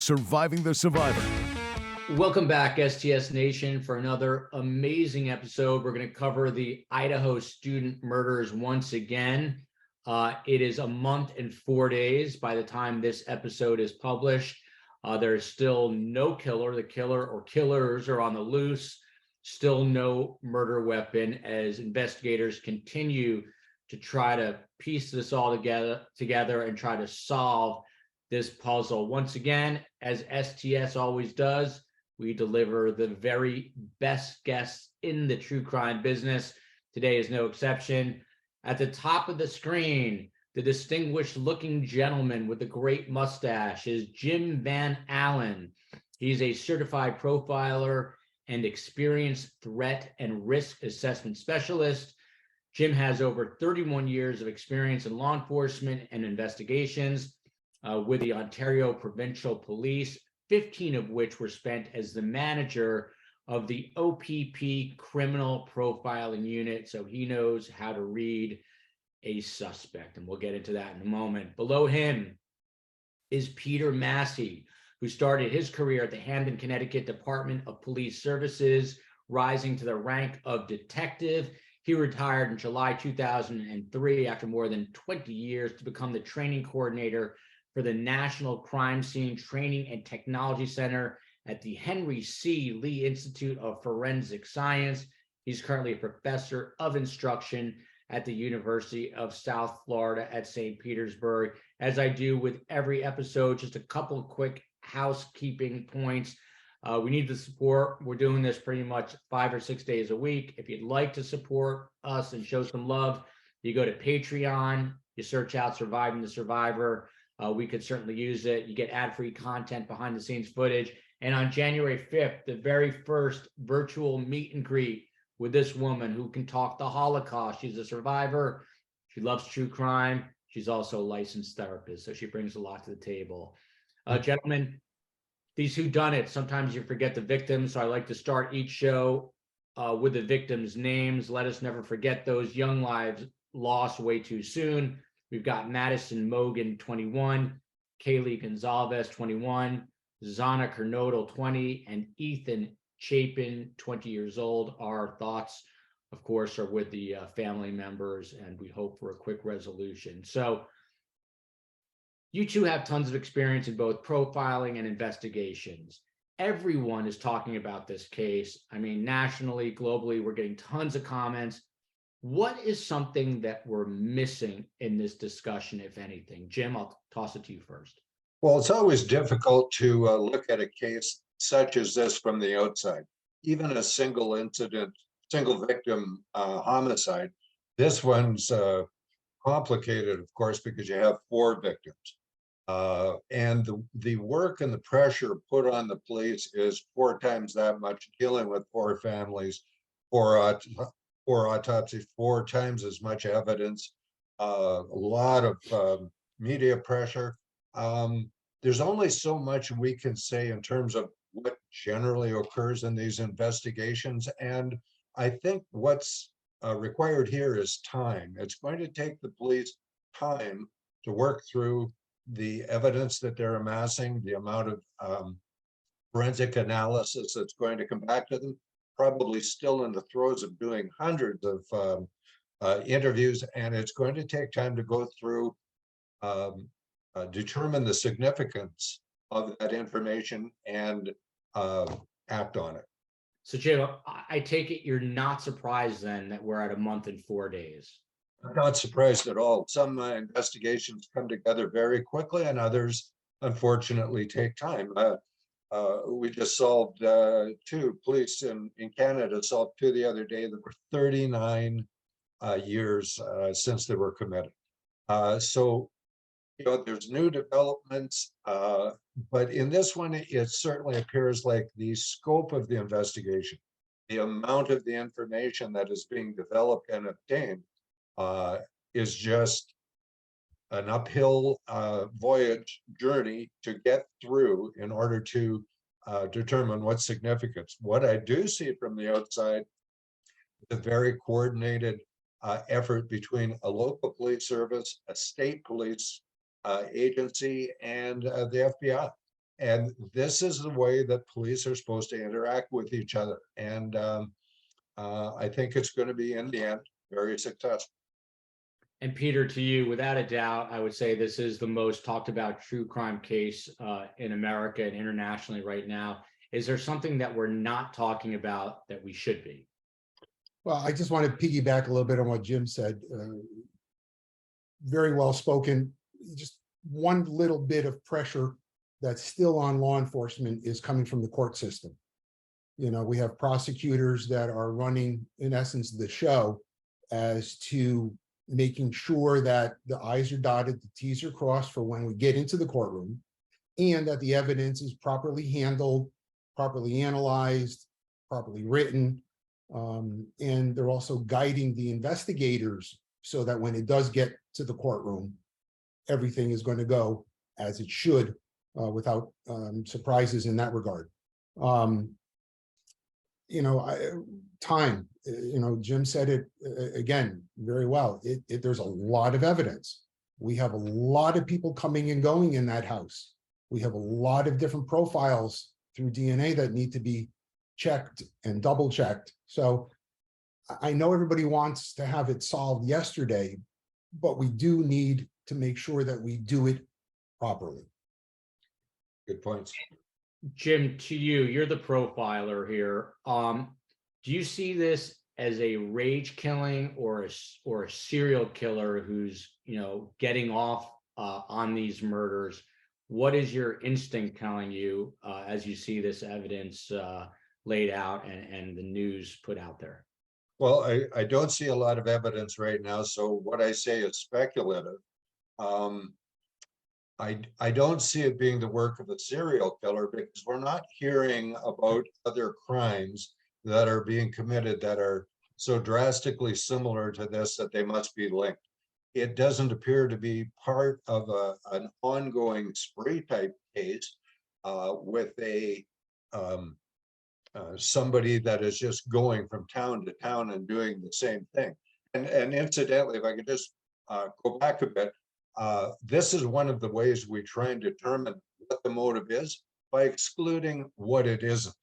Surviving the Survivor. Welcome back, STS Nation, for another amazing episode. We're going to cover the Idaho student murders once again. It is a month and 4 days by the time this episode is published. There's still no killer. The killer or killers are on the loose. Still no murder weapon as investigators continue to try to piece this all together and try to solve this puzzle. Once again, as STS always does, we deliver the very best guests in the true crime business. Today is no exception. At the top of the screen, the distinguished looking gentleman with the great mustache is Jim Van Allen. He's a certified profiler and experienced threat and risk assessment specialist. Jim has over 31 years of experience in law enforcement and investigations with the Ontario Provincial Police, 15 of which were spent as the manager of the OPP Criminal Profiling Unit. So he knows how to read a suspect, and we'll get into that in a moment. Below him is Peter Massey, who started his career at the Hamden, Connecticut Department of Police Services, rising to the rank of detective. He retired in July 2003 after more than 20 years to become the training coordinator for the National Crime Scene Training and Technology Center at the Henry C. Lee Institute of Forensic Science. He's currently a professor of instruction at the University of South Florida at St. Petersburg. As I do with every episode, just a couple of quick housekeeping points. We need the support. We're doing this pretty much 5 or 6 days a week. If you'd like to support us and show some love, you go to Patreon, you search out Surviving the Survivor. We could certainly use it. You get ad-free content, behind the scenes footage. And on January 5th, the very first virtual meet and greet with this woman who can talk the Holocaust. She's a survivor. She loves true crime. She's also a licensed therapist, so she brings a lot to the table. Gentlemen, these whodunits, sometimes you forget the victims, so I like to start each show with the victims' names. Let us never forget those young lives lost way too soon. We've got Madison Mogan, 21, Kaylee Gonzalez, 21, Zana Kernodal, 20, and Ethan Chapin, 20 years old. Our thoughts, of course, are with the family members, and we hope for a quick resolution. So you two have tons of experience in both profiling and investigations. Everyone is talking about this case. I mean, nationally, globally, we're getting tons of comments. What is something that we're missing in this discussion, if anything? Jim, I'll toss it to you first. Well, it's always difficult to look at a case such as this from the outside. Even a single incident, single victim homicide, this one's complicated, of course, because you have 4 victims. And the work and the pressure put on the police is 4 times that much, dealing with 4 families, 4 autopsies, 4 times as much evidence, a lot of media pressure. There's only so much we can say in terms of what generally occurs in these investigations. And I think what's required here is time. It's going to take the police time to work through the evidence that they're amassing, the amount of forensic analysis that's going to come back to them, probably still in the throes of doing hundreds of interviews, and it's going to take time to go through, determine the significance of that information and act on it. So Jim, I take it you're not surprised then that we're at a month and 4 days? I'm not surprised at all. Some investigations come together very quickly, and others, unfortunately, take time. We just solved 2. Police in Canada solved 2 the other day that were 39 years since they were committed. So, you know, there's new developments, but in this one, it certainly appears like the scope of the investigation, the amount of the information that is being developed and obtained is just an uphill voyage journey to get through in order to determine what's significance. What I do see from the outside, the very coordinated effort between a local police service, a state police agency, and the FBI. And this is the way that police are supposed to interact with each other. And I think it's going to be, in the end, very successful. And Peter, to you, without a doubt, I would say this is the most talked about true crime case in America and internationally right now. Is there something that we're not talking about that we should be? Well, I just want to piggyback a little bit on what Jim said. Very well spoken. Just one little bit of pressure that's still on law enforcement is coming from the court system. You know, we have prosecutors that are running, in essence, the show as to making sure that the I's are dotted, the T's are crossed for when we get into the courtroom, and that the evidence is properly handled, properly analyzed, properly written. And they're also guiding the investigators so that when it does get to the courtroom, everything is going to go as it should, without surprises in that regard. You know, time, you know, Jim said it again very well. There's a lot of evidence. We have a lot of people coming and going in that house. We have a lot of different profiles through DNA that need to be checked and double checked. So I know everybody wants to have it solved yesterday, but we do need to make sure that we do it properly. Good points. Jim, to you, you're the profiler here. Do you see this as a rage killing or a serial killer who's, you know, getting off on these murders? What is your instinct telling you as you see this evidence laid out and the news put out there? Well, I don't see a lot of evidence right now, so what I say is speculative. I don't see it being the work of a serial killer because we're not hearing about other crimes that are being committed that are so drastically similar to this that they must be linked. It doesn't appear to be part of an ongoing spree type case with somebody that is just going from town to town and doing the same thing. And incidentally, if I could just go back a bit, this is one of the ways we try and determine what the motive is by excluding what it isn't.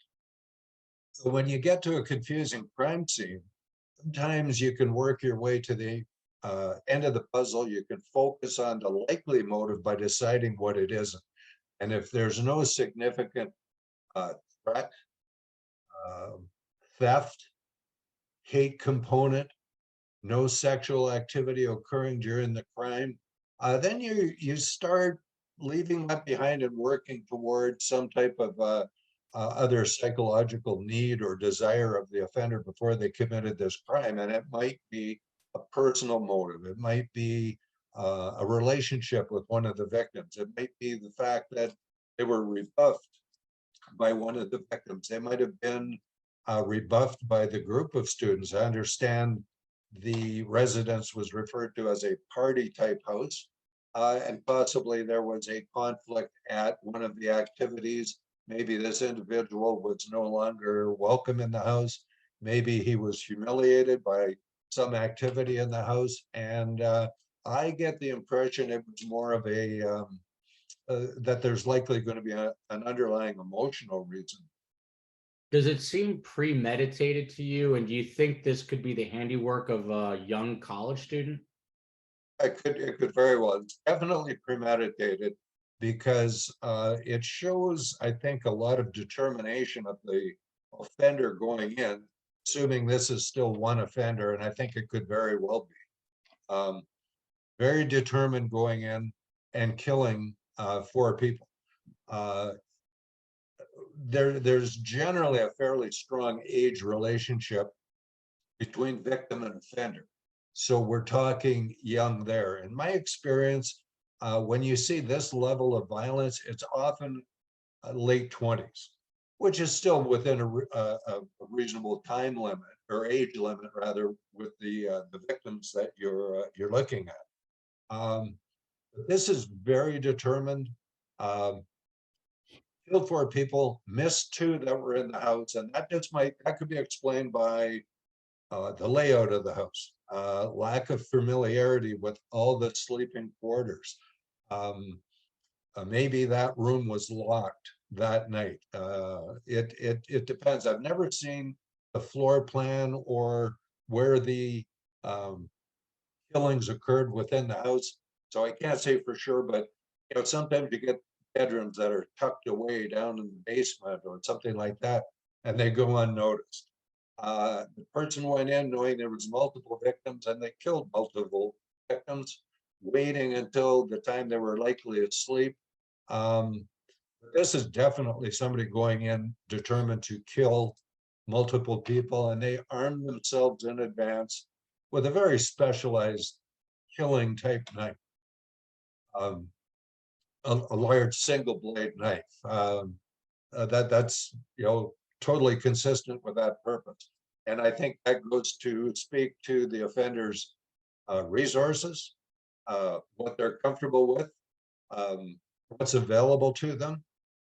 So when you get to a confusing crime scene, sometimes you can work your way to the end of the puzzle. You can focus on the likely motive by deciding what it isn't. And if there's no significant threat, theft, hate component, no sexual activity occurring during the crime, then you start leaving that behind and working towards some type of other psychological need or desire of the offender before they committed this crime. And it might be a personal motive. It might be a relationship with one of the victims. It might be the fact that they were rebuffed by one of the victims. They might have been rebuffed by the group of students. I understand the residence was referred to as a party type house, and possibly there was a conflict at one of the activities. Maybe this individual was no longer welcome in the house. Maybe he was humiliated by some activity in the house. And I get the impression it was more of a, that there's likely going to be an underlying emotional reason. Does it seem premeditated to you? And do you think this could be the handiwork of a young college student? It could very well. It's definitely premeditated because it shows, I think, a lot of determination of the offender going in, assuming this is still one offender, and I think it could very well be. Very determined going in and killing 4 people. There's generally a fairly strong age relationship between victim and offender. So we're talking young there. In my experience, when you see this level of violence, it's often late 20s, which is still within a reasonable time limit or age limit, rather, with the victims that you're looking at. This is very determined. Killed 4 people, missed 2 that were in the house, and that could be explained by the layout of the house, lack of familiarity with all the sleeping quarters. maybe that room was locked that night. It depends. I've never seen the floor plan or where the killings occurred within the house, so I can't say for sure. But sometimes you get bedrooms that are tucked away down in the basement or something like that, and they go unnoticed. The person went in knowing there was multiple victims, and they killed multiple victims, waiting until the time they were likely asleep. This is definitely somebody going in determined to kill multiple people, and they armed themselves in advance with a very specialized killing type knife, a large single blade knife. That's totally consistent with that purpose, and I think that goes to speak to the offender's resources, what they're comfortable with, what's available to them,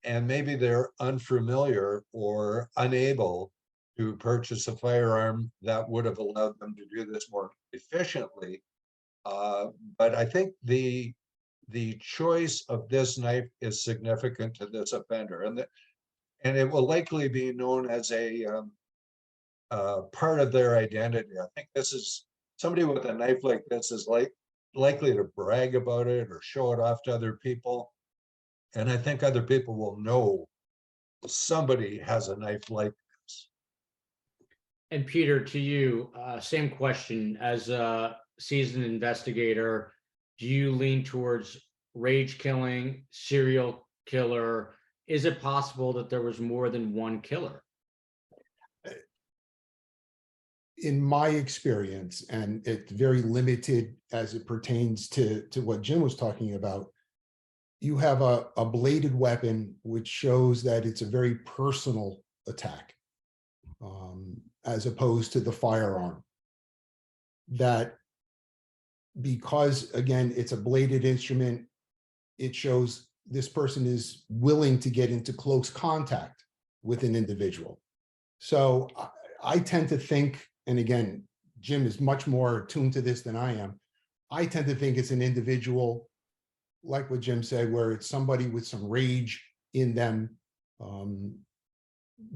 and maybe they're unfamiliar or unable to purchase a firearm that would have allowed them to do this more efficiently. But I think the choice of this knife is significant to this offender, and it will likely be known as a part of their identity. I think this is somebody with a knife like this is likely to brag about it or show it off to other people. And I think other people will know somebody has a knife like this. And Peter, to you, same question. As a seasoned investigator, do you lean towards rage killing, serial killer? Is it possible that there was more than one killer? In my experience, and it's very limited as it pertains to what Jim was talking about, you have a bladed weapon, which shows that it's a very personal attack, as opposed to the firearm. That because, again, it's a bladed instrument, it shows this person is willing to get into close contact with an individual. So I tend to think, and again, Jim is much more tuned to this than I am, I tend to think it's an individual, like what Jim said, where it's somebody with some rage in them,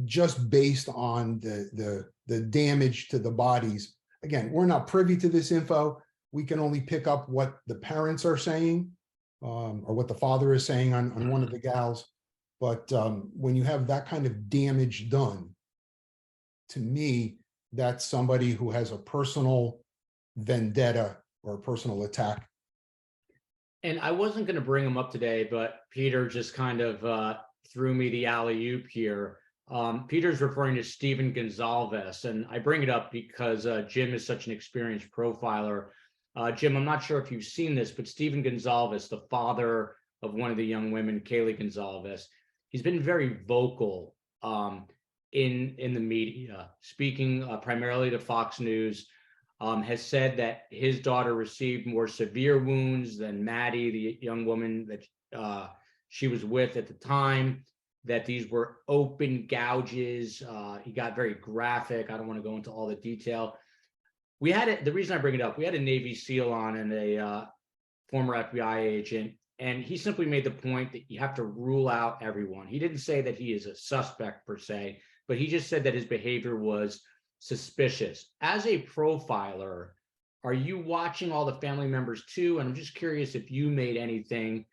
just based on the damage to the bodies. Again, we're not privy to this info. We can only pick up what the parents are saying, or what the father is saying on one of the gals. But when you have that kind of damage done, to me, that's somebody who has a personal vendetta or a personal attack. And I wasn't going to bring him up today, but Peter just kind of threw me the alley-oop here. Peter's referring to Stephen Gonzalez, and I bring it up because Jim is such an experienced profiler. Jim, I'm not sure if you've seen this, but Stephen Gonzalez, the father of one of the young women, Kaylee Gonzalez, he's been very vocal in the media, speaking primarily to Fox News, has said that his daughter received more severe wounds than Maddie, the young woman that she was with at the time, that these were open gouges. He got very graphic. I don't want to go into all the detail. The reason I bring it up, we had a Navy SEAL on and a former FBI agent, and he simply made the point that you have to rule out everyone. He didn't say that he is a suspect per se, but he just said that his behavior was suspicious. As a profiler, are you watching all the family members too? And I'm just curious if you made anything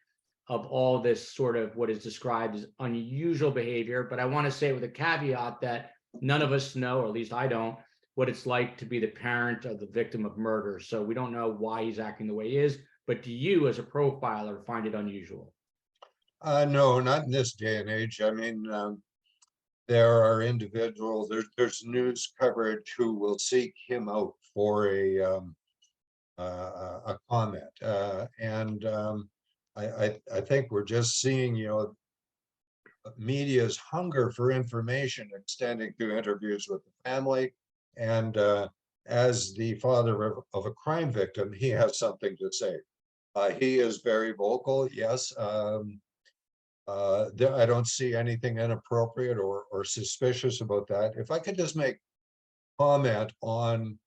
of all this sort of what is described as unusual behavior. But I want to say with a caveat that none of us know, or at least I don't, what it's like to be the parent of the victim of murder. So we don't know why he's acting the way he is. But do you, as a profiler, find it unusual? No, not in this day and age. I mean, there are individuals, there's news coverage who will seek him out for a comment. I think we're just seeing, media's hunger for information extending to interviews with the family. And as the father of a crime victim, he has something to say. He is very vocal, yes. I don't see anything inappropriate or suspicious about that. If I could just make comment on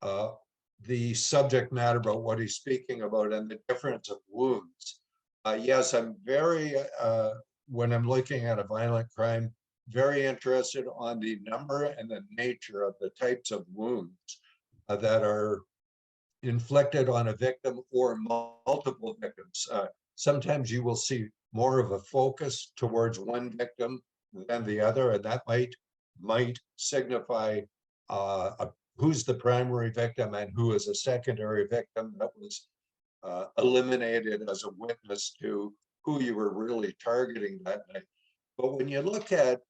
the subject matter about what he's speaking about and the difference of wounds. Yes, I'm very, when I'm looking at a violent crime, very interested on the number and the nature of the types of wounds that are inflicted on a victim or multiple victims. Sometimes you will see more of a focus towards one victim than the other, and that might signify who's the primary victim and who is a secondary victim that was eliminated as a witness to who you were really targeting that night. But when you look at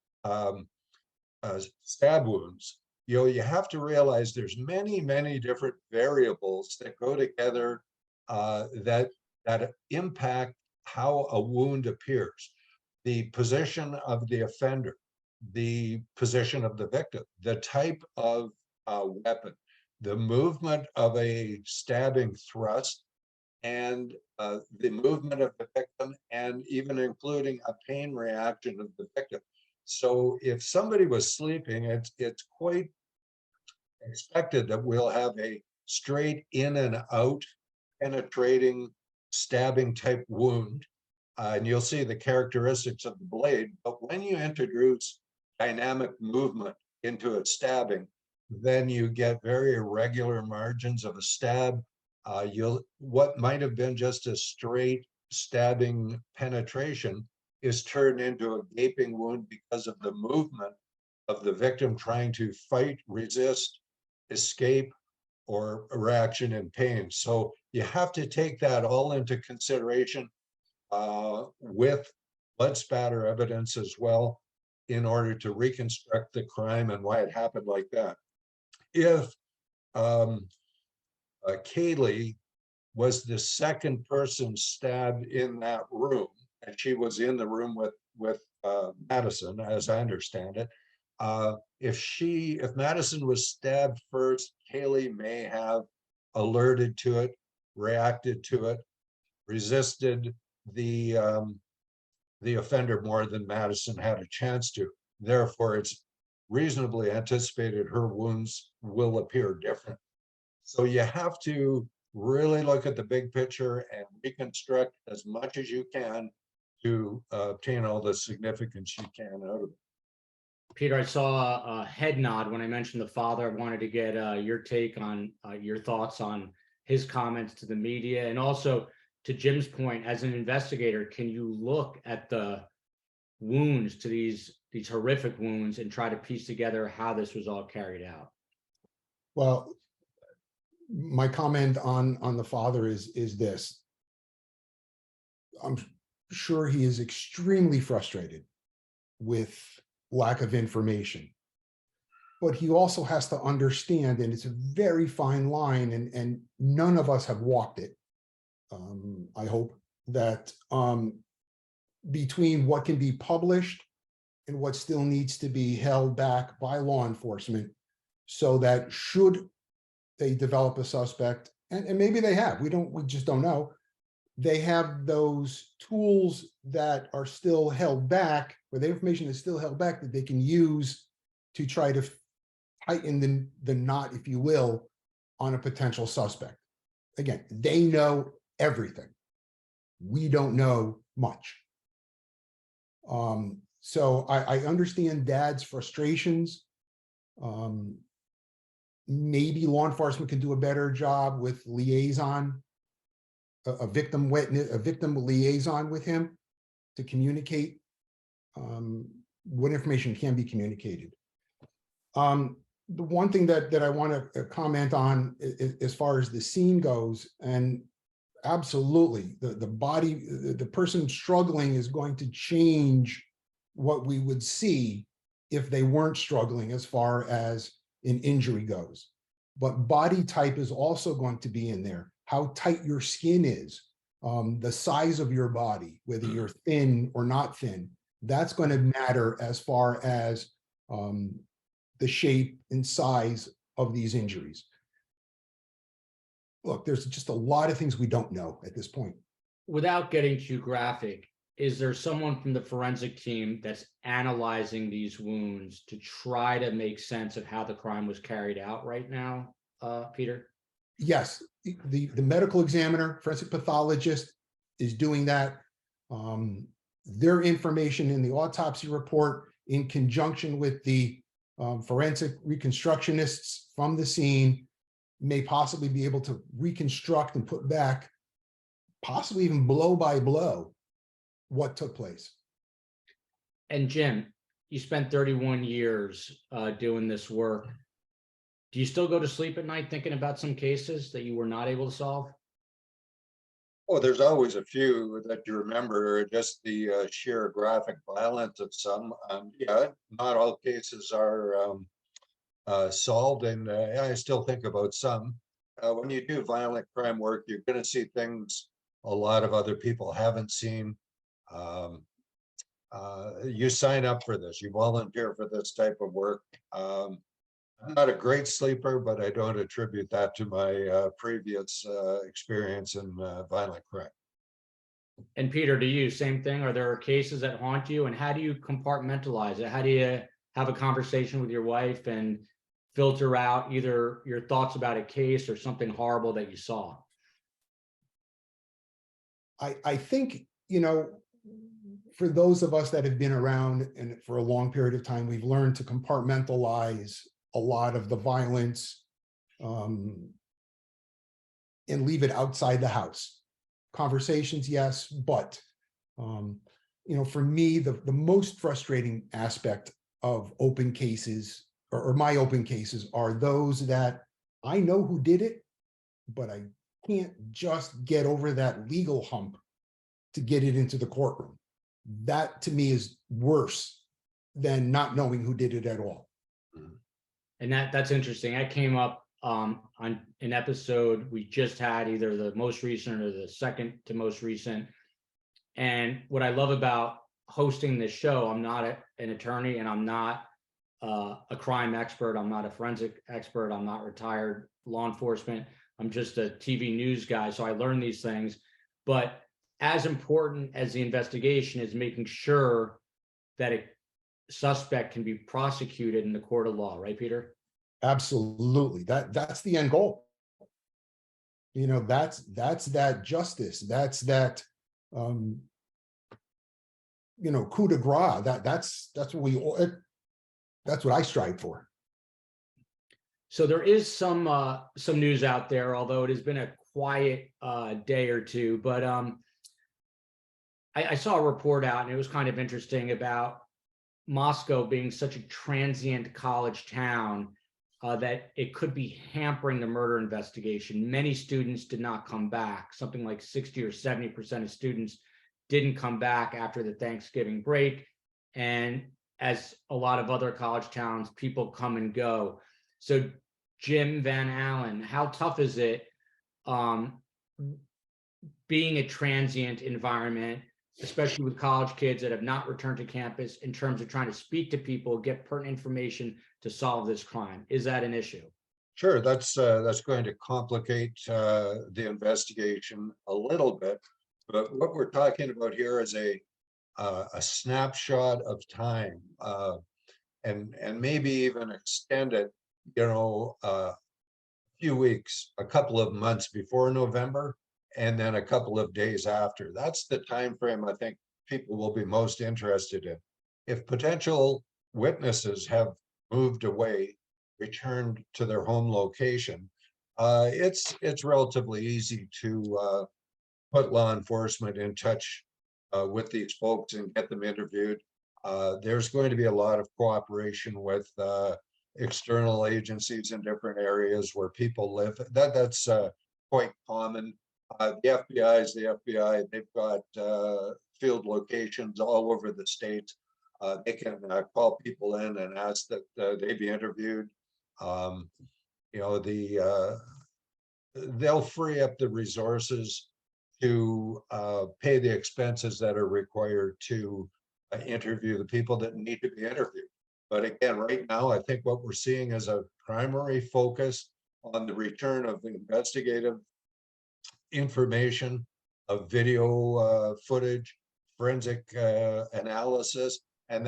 stab wounds, you have to realize there's many different variables that go together that impact how a wound appears. The position of the offender, the position of the victim, the type of weapon, the movement of a stabbing thrust, and the movement of the victim, and even including a pain reaction of the victim. So if somebody was sleeping, it's quite expected that we'll have a straight in and out penetrating stabbing type wound. And you'll see the characteristics of the blade. But when you introduce dynamic movement into a stabbing, then you get very irregular margins of a stab. What might have been just a straight stabbing penetration is turned into a gaping wound because of the movement of the victim trying to fight, resist, escape, or a reaction in pain. So you have to take that all into consideration with blood spatter evidence as well in order to reconstruct the crime and why it happened like that. If Kaylee was the second person stabbed in that room, and she was in the room with Madison, as I understand it. If Madison was stabbed first, Kaylee may have alerted to it, reacted to it, resisted the offender more than Madison had a chance to. Therefore, it's reasonably anticipated her wounds will appear different. So you have to really look at the big picture and reconstruct as much as you can to obtain all the significance you can out of it. Peter, I saw a head nod when I mentioned the father. I wanted to get your take on your thoughts on his comments to the media, and also to Jim's point, as an investigator, can you look at the wounds to these horrific wounds and try to piece together how this was all carried out? Well, my comment on the father is this. I'm sure he is extremely frustrated with lack of information, but he also has to understand, and it's a very fine line, and none of us have walked it. I hope that between what can be published and what still needs to be held back by law enforcement, so that should they develop a suspect, and maybe they have, we just don't know, they have those tools that are still held back, or the information is still held back, that they can use to try to tighten the knot, if you will, on a potential suspect. Again, they know everything. We don't know much. So I understand Dad's frustrations. Maybe law enforcement can do a better job with liaison, a victim witness, a victim liaison with him to communicate what information can be communicated. The one thing that I want to comment on as far as the scene goes, and absolutely, the body, the person struggling is going to change what we would see if they weren't struggling as far as an injury goes. But body type is also going to be in there. How tight your skin is, the size of your body, whether you're thin or not thin, that's going to matter as far as the shape and size of these injuries. Look, there's just a lot of things we don't know at this point. Without getting too graphic, is there someone from the forensic team that's analyzing these wounds to try to make sense of how the crime was carried out right now, Peter? Yes, the medical examiner, forensic pathologist is doing that. Their information in the autopsy report, in conjunction with the forensic reconstructionists from the scene, may possibly be able to reconstruct and put back, possibly even blow by blow, what took place. And Jim, you spent 31 years doing this work. Do you still go to sleep at night thinking about some cases that you were not able to solve? Oh, there's always a few that you remember, just the sheer graphic violence of some. Yeah, not all cases are solved, and I still think about some. When you do violent crime work, you're going to see things a lot of other people haven't seen. You sign up for this, you volunteer for this type of work. I'm not a great sleeper, but I don't attribute that to my previous experience in violent crime. And Peter, to you, same thing? Are there cases that haunt you, and how do you compartmentalize it? How do you have a conversation with your wife and filter out either your thoughts about a case or something horrible that you saw? I think, you know, for those of us that have been around and for a long period of time, we've learned to compartmentalize a lot of the violence and leave it outside the house. Conversations, yes, but you know, for me, the most frustrating aspect of open cases, or my open cases, are those that I know who did it, but I can't just get over that legal hump to get it into the courtroom. That to me is worse than not knowing who did it at all. And that's interesting. I came up on an episode we just had, either the most recent or the second to most recent. And what I love about hosting this show, I'm not an attorney, and I'm not a crime expert. I'm not a forensic expert. I'm not retired law enforcement. I'm just a TV news guy. So I learn these things. But as important as the investigation is making sure that a suspect can be prosecuted in the court of law, right, Peter? Absolutely. That's the end goal. You know, that's that justice. That's that you know, coup de grace. That's what I strive for. So there is some news out there, although it has been a quiet day or two. But I saw a report out, and it was kind of interesting, about Moscow being such a transient college town that it could be hampering the murder investigation. Many students did not come back. Something like 60 or 70% of students didn't come back after the Thanksgiving break. And as a lot of other college towns, people come and go. So Jim Van Allen, how tough is it being a transient environment, especially with college kids that have not returned to campus, in terms of trying to speak to people, get pertinent information to solve this crime? Is that an issue? Sure, that's going to complicate the investigation a little bit. But what we're talking about here is a snapshot of time, and maybe even extend it, you know, a few weeks, a couple of months before November, and then a couple of days after. That's the time frame I think people will be most interested in. If potential witnesses have moved away, returned to their home location, it's relatively easy to put law enforcement in touch with these folks and get them interviewed. There's going to be a lot of cooperation with external agencies in different areas where people live. That's quite common. The FBI, they've got field locations all over the state. They can call people in and ask that they be interviewed. You know, they'll free up the resources to pay the expenses that are required to interview the people that need to be interviewed. But again, right now, I think what we're seeing is a primary focus on the return of investigative information, of video footage, forensic analysis, and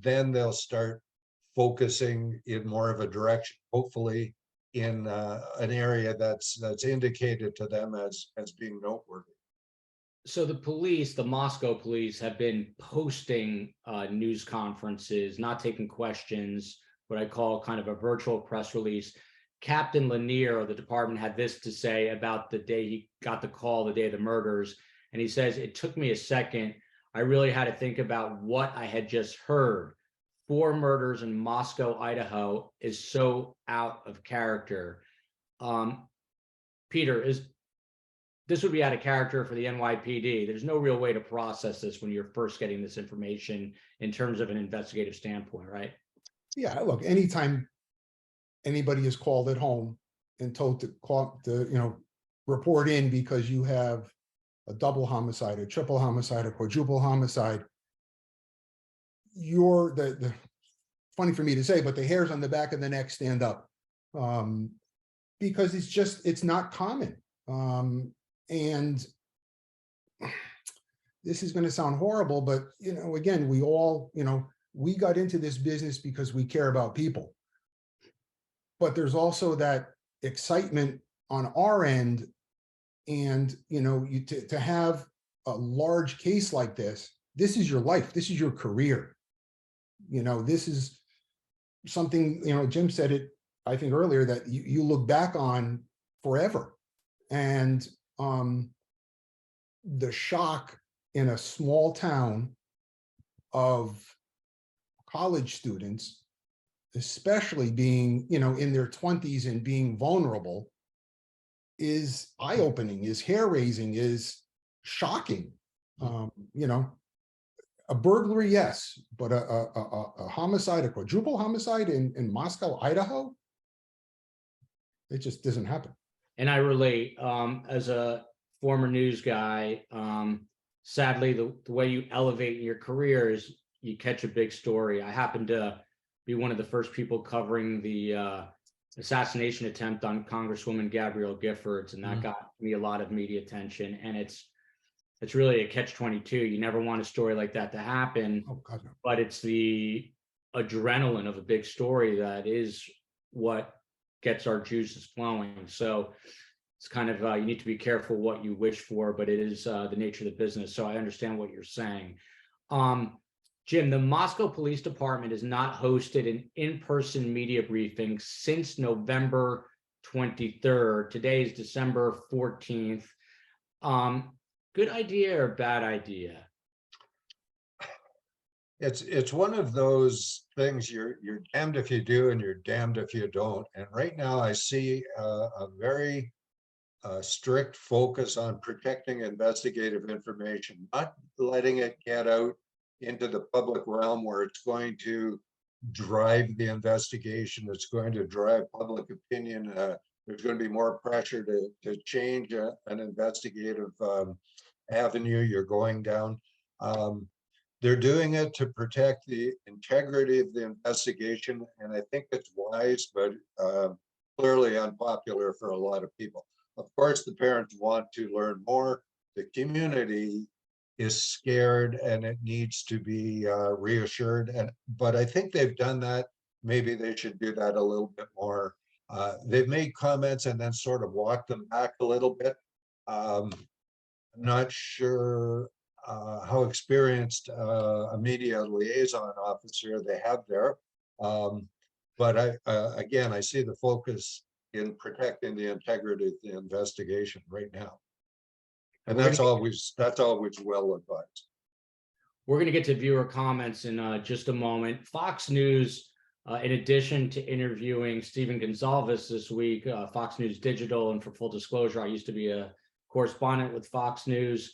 then they'll start focusing in more of a direction, hopefully in an area that's indicated to them as being noteworthy. So the police, the Moscow police, have been posting news conferences, not taking questions, what I call kind of a virtual press release. Captain Lanier of the department had this to say about the day he got the call, the day of the murders. And he says, it took me a second. I really had to think about what I had just heard. 4 murders in Moscow, Idaho is so out of character. Peter, this would be out of character for the NYPD. There's no real way to process this when you're first getting this information in terms of an investigative standpoint, right? Yeah, look, anytime anybody is called at home and told to call to, report in because you have a double homicide, a triple homicide, a quadruple homicide, you're the funny for me to say, but the hairs on the back of the neck stand up, because it's not common. And this is going to sound horrible, but, again, we got into this business because we care about people. But there's also that excitement on our end. And, to have a large case like this is your life. This is your career. This is something, Jim said it, I think earlier, that you look back on forever. And the shock in a small town of college students, especially being, in their 20s and being vulnerable, is eye-opening, is hair-raising, is shocking. A burglary, yes, but a homicide, a quadruple homicide in Moscow, Idaho, it just doesn't happen. And I relate, as a former news guy, sadly, the way you elevate in your career is you catch a big story. I happened to be one of the first people covering the assassination attempt on Congresswoman Gabrielle Giffords, and that got me a lot of media attention. And it's really a catch-22. You never want a story like that to happen. Oh, God, no. But it's the adrenaline of a big story that is what gets our juices flowing. So it's kind of, you need to be careful what you wish for, but it is the nature of the business. So I understand what you're saying. Jim, the Moscow Police Department has not hosted an in-person media briefing since November 23rd. Today is December 14th. Good idea or bad idea? It's one of those things, you're damned if you do and you're damned if you don't. And right now I see a very strict focus on protecting investigative information, not letting it get out into the public realm where it's going to drive the investigation. It's going to drive public opinion. There's going to be more pressure to change an investigative avenue you're going down. They're doing it to protect the integrity of the investigation, and I think it's wise, but clearly unpopular for a lot of people. Of course, the parents want to learn more. The community is scared, and it needs to be reassured. But I think they've done that. Maybe they should do that a little bit more. They've made comments and then sort of walked them back a little bit. I'm not sure how experienced a media liaison officer they have there. But again, I see the focus in protecting the integrity of the investigation right now. And that's always well advised. We're going to get to viewer comments in just a moment. Fox News, in addition to interviewing Stephen Gonzalez this week, Fox News Digital, and for full disclosure, I used to be a correspondent with Fox News.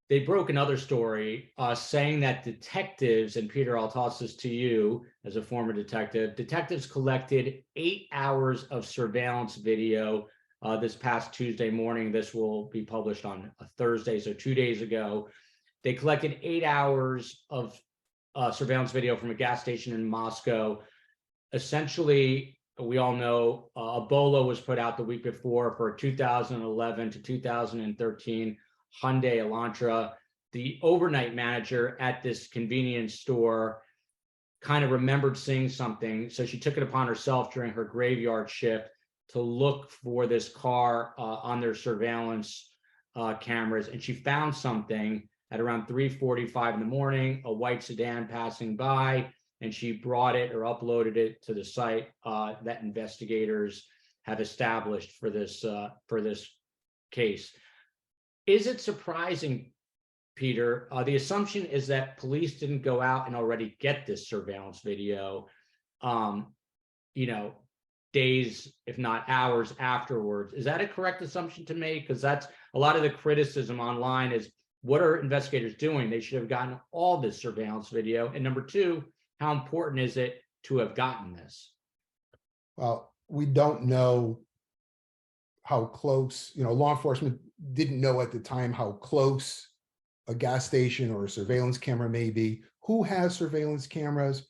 They broke another story saying that detectives, and Peter, I'll toss this to you as a former detective, detectives collected 8 hours of surveillance video this past Tuesday morning. This will be published on a Thursday, so 2 days ago. They collected 8 hours of surveillance video from a gas station in Moscow. Essentially, we all know a BOLA was put out the week before for a 2011 to 2013 Hyundai Elantra. The overnight manager at this convenience store kind of remembered seeing something, so she took it upon herself during her graveyard shift to look for this car on their surveillance. cameras, and she found something at around 3:45 in the morning, a white sedan passing by, and she brought it or uploaded it to the site that investigators have established for this case. Is it surprising, Peter? The assumption is that police didn't go out and already get this surveillance video, days, if not hours afterwards. Is that a correct assumption to make? Because that's a lot of the criticism online is, what are investigators doing? They should have gotten all this surveillance video. And number two, how important is it to have gotten this? Well, we don't know how close, law enforcement didn't know at the time how close a gas station or a surveillance camera may be, who has surveillance cameras,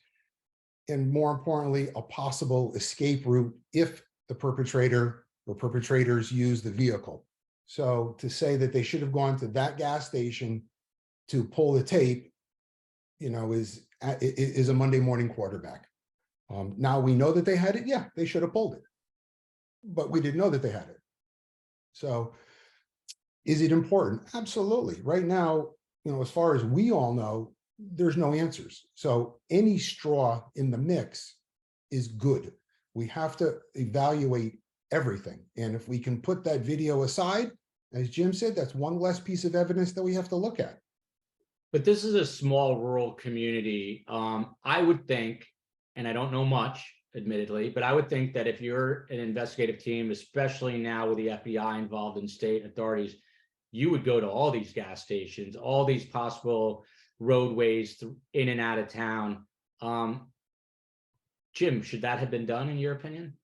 and more importantly, a possible escape route if the perpetrator or perpetrators use the vehicle. So to say that they should have gone to that gas station to pull the tape, is a Monday morning quarterback. Now we know that they had it. Yeah, they should have pulled it, but we didn't know that they had it. So is it important? Absolutely. Right now, as far as we all know, there's no answers. So any straw in the mix is good. We have to evaluate everything. And if we can put that video aside, as Jim said, that's one less piece of evidence that we have to look at. But this is a small rural community. I would think, and I don't know much, admittedly, but I would think that if you're an investigative team, especially now with the FBI involved in state authorities, you would go to all these gas stations, all these possible roadways in and out of town. Jim, should that have been done in your opinion?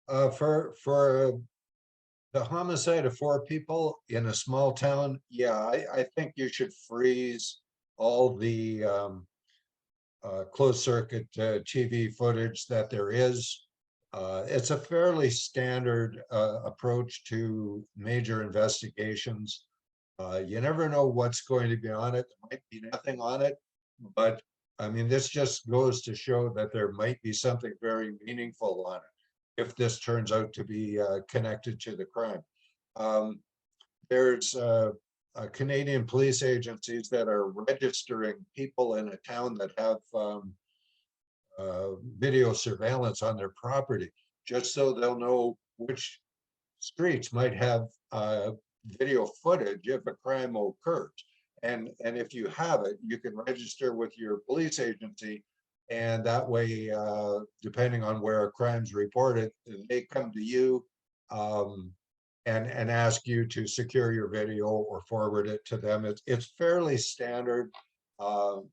For the homicide of 4 people in a small town, yeah, I think you should freeze all the closed circuit TV footage that there is. It's a fairly standard approach to major investigations. You never know what's going to be on it. There might be nothing on it, but I mean, this just goes to show that there might be something very meaningful on it if this turns out to be connected to the crime. There's Canadian police agencies that are registering people in a town that have video surveillance on their property, just so they'll know which streets might have video footage if a crime occurs. And if you have it, you can register with your police agency, and that way, depending on where a crime's reported, they come to you and ask you to secure your video or forward it to them. It's fairly standard. If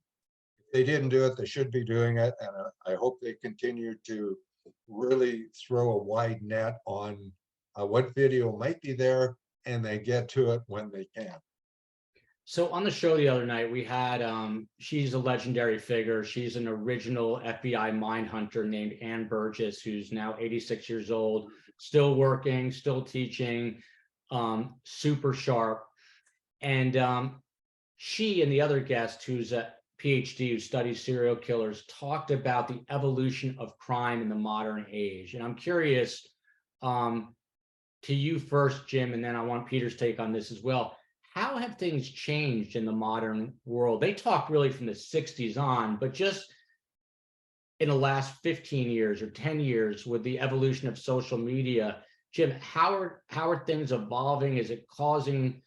they didn't do it, they should be doing it, and I hope they continue to really throw a wide net on what video might be there, and they get to it when they can. So on the show the other night, we had, she's a legendary figure. She's an original FBI mind hunter named Ann Burgess, who's now 86 years old, still working, still teaching, super sharp. And she and the other guest, who's a PhD who studies serial killers, talked about the evolution of crime in the modern age. And I'm curious, to you first, Jim, and then I want Peter's take on this as well. How have things changed in the modern world? They talk really from the 60s on, but just in the last 15 years or 10 years with the evolution of social media, Jim, how are things evolving? Is it causing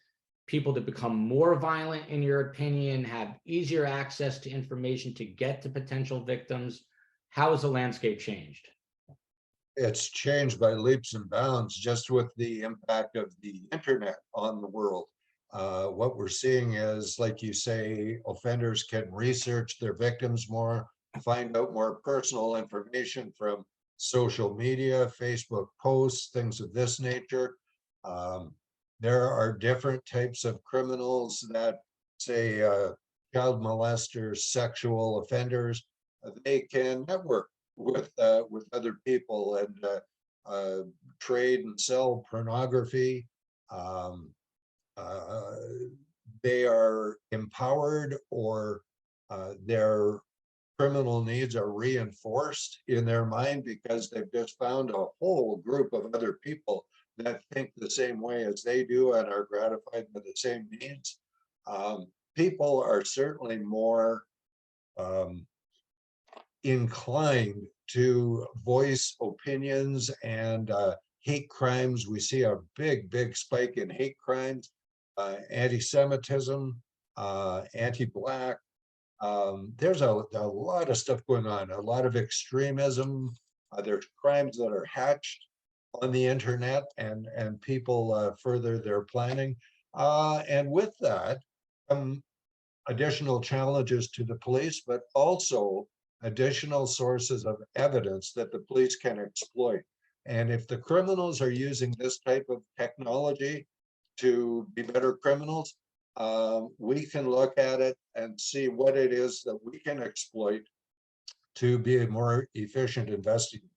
people to become more violent, in your opinion, have easier access to information to get to potential victims? How has the landscape changed? It's changed by leaps and bounds just with the impact of the internet on the world. What we're seeing is, like you say, offenders can research their victims more, find out more personal information from social media, Facebook posts, things of this nature. There are different types of criminals that, say, child molesters, sexual offenders. They can network with other people and trade and sell pornography. They are empowered, or their criminal needs are reinforced in their mind because they've just found a whole group of other people that think the same way as they do and are gratified by the same needs. People are certainly more inclined to voice opinions and hate crimes. We see a big spike in hate crimes, anti-Semitism, anti-Black. There's a lot of stuff going on, a lot of extremism. There's crimes that are hatched on the internet, and people further their planning. And with that, additional challenges to the police, but also additional sources of evidence that the police can exploit. And if the criminals are using this type of technology to be better criminals, we can look at it and see what it is that we can exploit to be a more efficient investigator.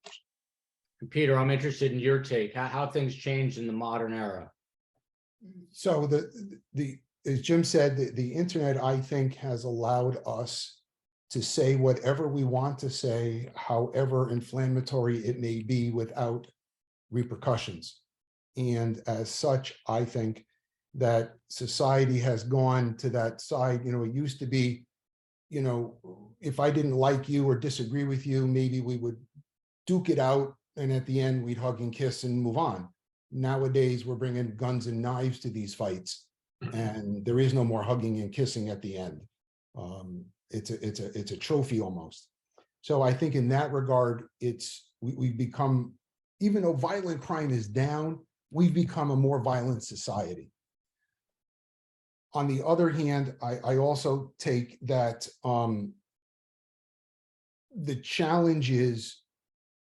Peter, I'm interested in your take. How things changed in the modern era. So as Jim said, the internet, I think, has allowed us to say whatever we want to say, however inflammatory it may be, without repercussions. And as such, I think that society has gone to that side. You know, it used to be, you know, if I didn't like you or disagree with you, maybe we would duke it out, and at the end we'd hug and kiss and move on. Nowadays, we're bringing guns and knives to these fights, and there is no more hugging and kissing at the end. It's a trophy almost. So I think in that regard, we've become, even though violent crime is down, we've become a more violent society. On the other hand, I also take that the challenges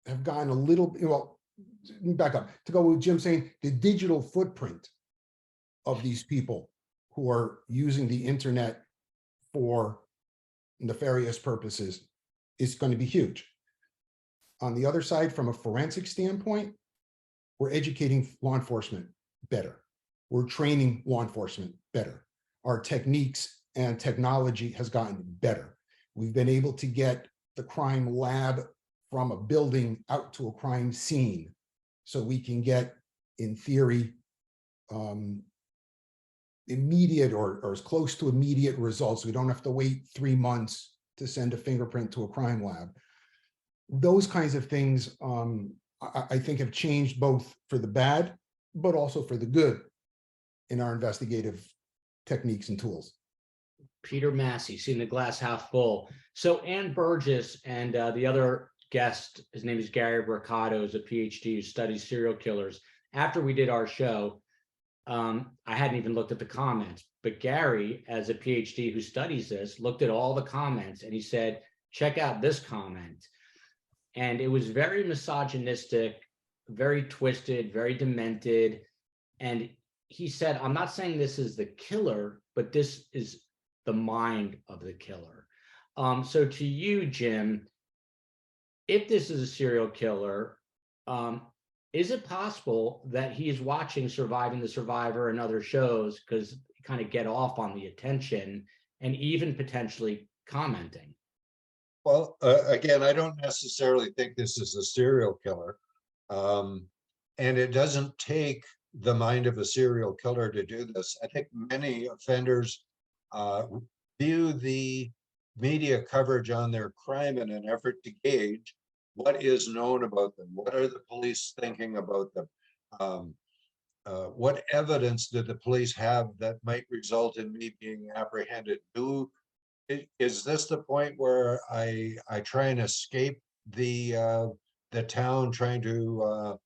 have gotten a little, well, back up, to go with Jim saying, the digital footprint of these people who are using the internet for nefarious purposes is going to be huge. On the other side, from a forensic standpoint, we're educating law enforcement better. We're training law enforcement better. Our techniques and technology has gotten better. We've been able to get the crime lab from a building out to a crime scene, so we can get, in theory, immediate or as close to immediate results. We don't have to wait 3 months to send a fingerprint to a crime lab. Those kinds of things, I think, have changed both for the bad, but also for the good in our investigative techniques and tools. Peter Massey, seeing the glass half full. So Ann Burgess and the other guest, his name is Gary Mercado, is a PhD who studies serial killers. After we did our show, I hadn't even looked at the comments, but Gary, as a PhD who studies this, looked at all the comments and he said, check out this comment. And it was very misogynistic, very twisted, very demented. And he said, I'm not saying this is the killer, but this is the mind of the killer. So to you, Jim, if this is a serial killer, is it possible that he is watching Surviving the Survivor and other shows because you kind of get off on the attention and even potentially commenting? Well, again, I don't necessarily think this is a serial killer. And it doesn't take the mind of a serial killer to do this. I think many offenders view the media coverage on their crime in an effort to gauge what is known about them. What are the police thinking about them? What evidence do the police have that might result in me being apprehended? Is this the point where I try and escape the town, trying to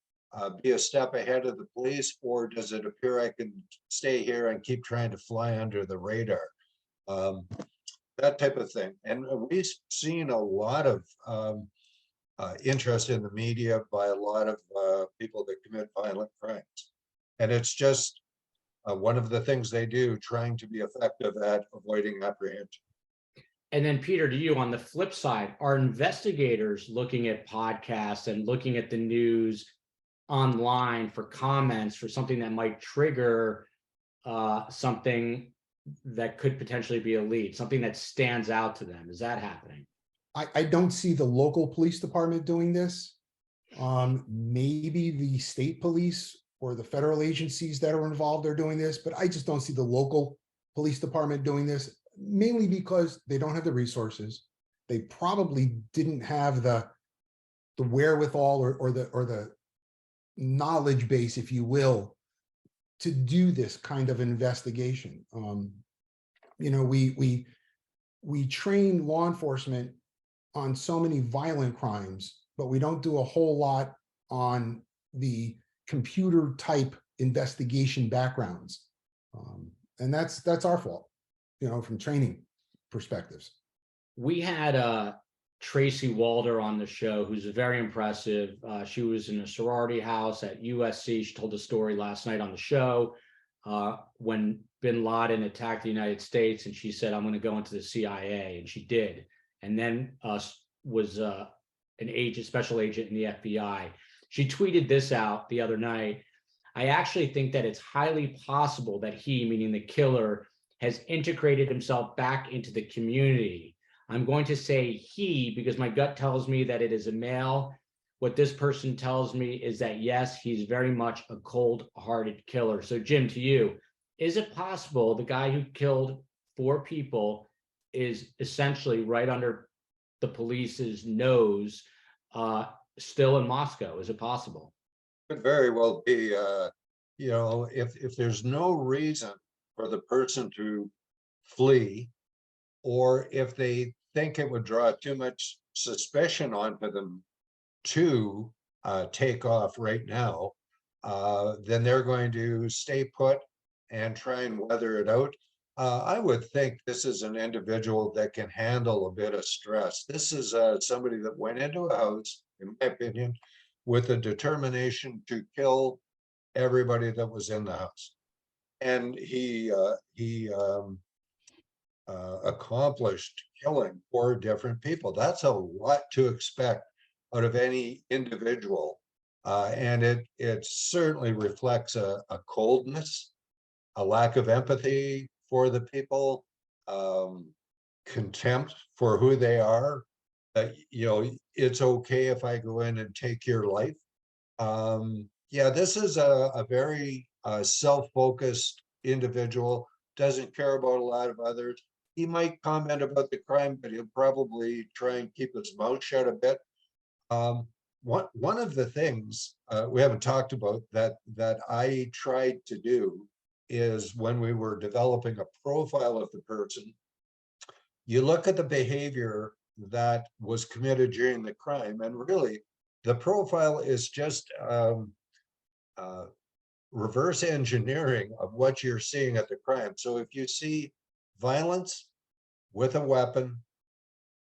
be a step ahead of the police, or does it appear I can stay here and keep trying to fly under the radar? That type of thing. And we've seen a lot of interest in the media by a lot of people that commit violent crimes. And it's just one of the things they do, trying to be effective at avoiding apprehension. And then Peter, to you, on the flip side, are investigators looking at podcasts and looking at the news online for comments for something that might trigger something that could potentially be a lead, something that stands out to them? Is that happening? I don't see the local police department doing this. Maybe the state police or the federal agencies that are involved are doing this, but I just don't see the local police department doing this, mainly because they don't have the resources. They probably didn't have the wherewithal or the knowledge base, if you will, to do this kind of investigation. You know, we train law enforcement on so many violent crimes, but we don't do a whole lot on the computer type investigation backgrounds. And that's our fault, you know, from training perspectives. We had Tracy Walder on the show, who's very impressive. She was in a sorority house at USC. She told a story last night on the show when bin Laden attacked the United States, and she said, "I'm going to go into the CIA," and she did. And then was an agent, special agent in the FBI. She tweeted this out the other night. "I actually think that it's highly possible that he, meaning the killer, has integrated himself back into the community. I'm going to say he because my gut tells me that it is a male. What this person tells me is that, yes, he's very much a cold-hearted killer." So, Jim, to you, is it possible the guy who killed 4 people is essentially right under the police's nose, still in Moscow? Is it possible? Could very well be, you know, if there's no reason for the person to flee, or if they think it would draw too much suspicion onto them to take off right now, then they're going to stay put and try and weather it out. I would think this is an individual that can handle a bit of stress. This is somebody that went into a house, in my opinion, with a determination to kill everybody that was in the house. And he accomplished killing 4 different people. That's a lot to expect out of any individual. And it certainly reflects a coldness, a lack of empathy for the people, contempt for who they are. You know, it's okay if I go in and take your life. Yeah, this is a very self-focused individual, doesn't care about a lot of others. He might comment about the crime, but he'll probably try and keep his mouth shut a bit. One of the things we haven't talked about that I tried to do is when we were developing a profile of the person, you look at the behavior that was committed during the crime, and really the profile is just reverse engineering of what you're seeing at the crime. So if you see violence with a weapon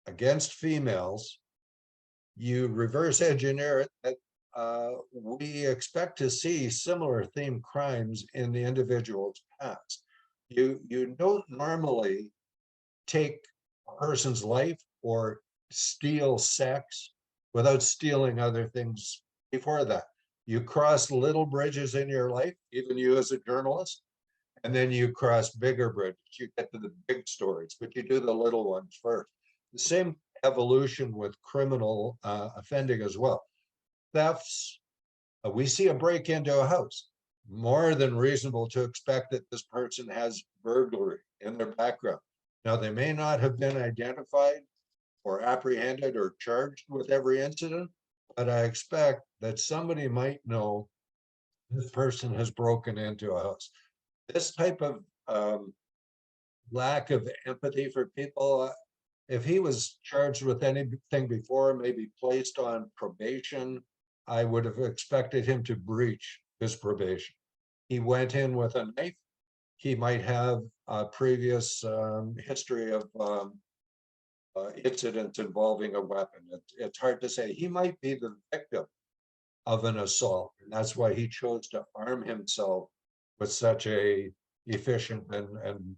against females, you reverse engineer it that we expect to see similar themed crimes in the individual's past. You don't normally take a person's life or steal sex without stealing other things before that. You cross little bridges in your life, even you as a journalist, and then you cross bigger bridges. You get to the big stories, but you do the little ones first. The same evolution with criminal offending as well. Thefts, we see a break into a house. More than reasonable to expect that this person has burglary in their background. Now, they may not have been identified or apprehended or charged with every incident, but I expect that somebody might know this person has broken into a house. This type of lack of empathy for people, if he was charged with anything before, maybe placed on probation, I would have expected him to breach his probation. He went in with a knife. He might have a previous history of incidents involving a weapon. It's hard to say. He might be the victim of an assault, and that's why he chose to arm himself with such a efficient and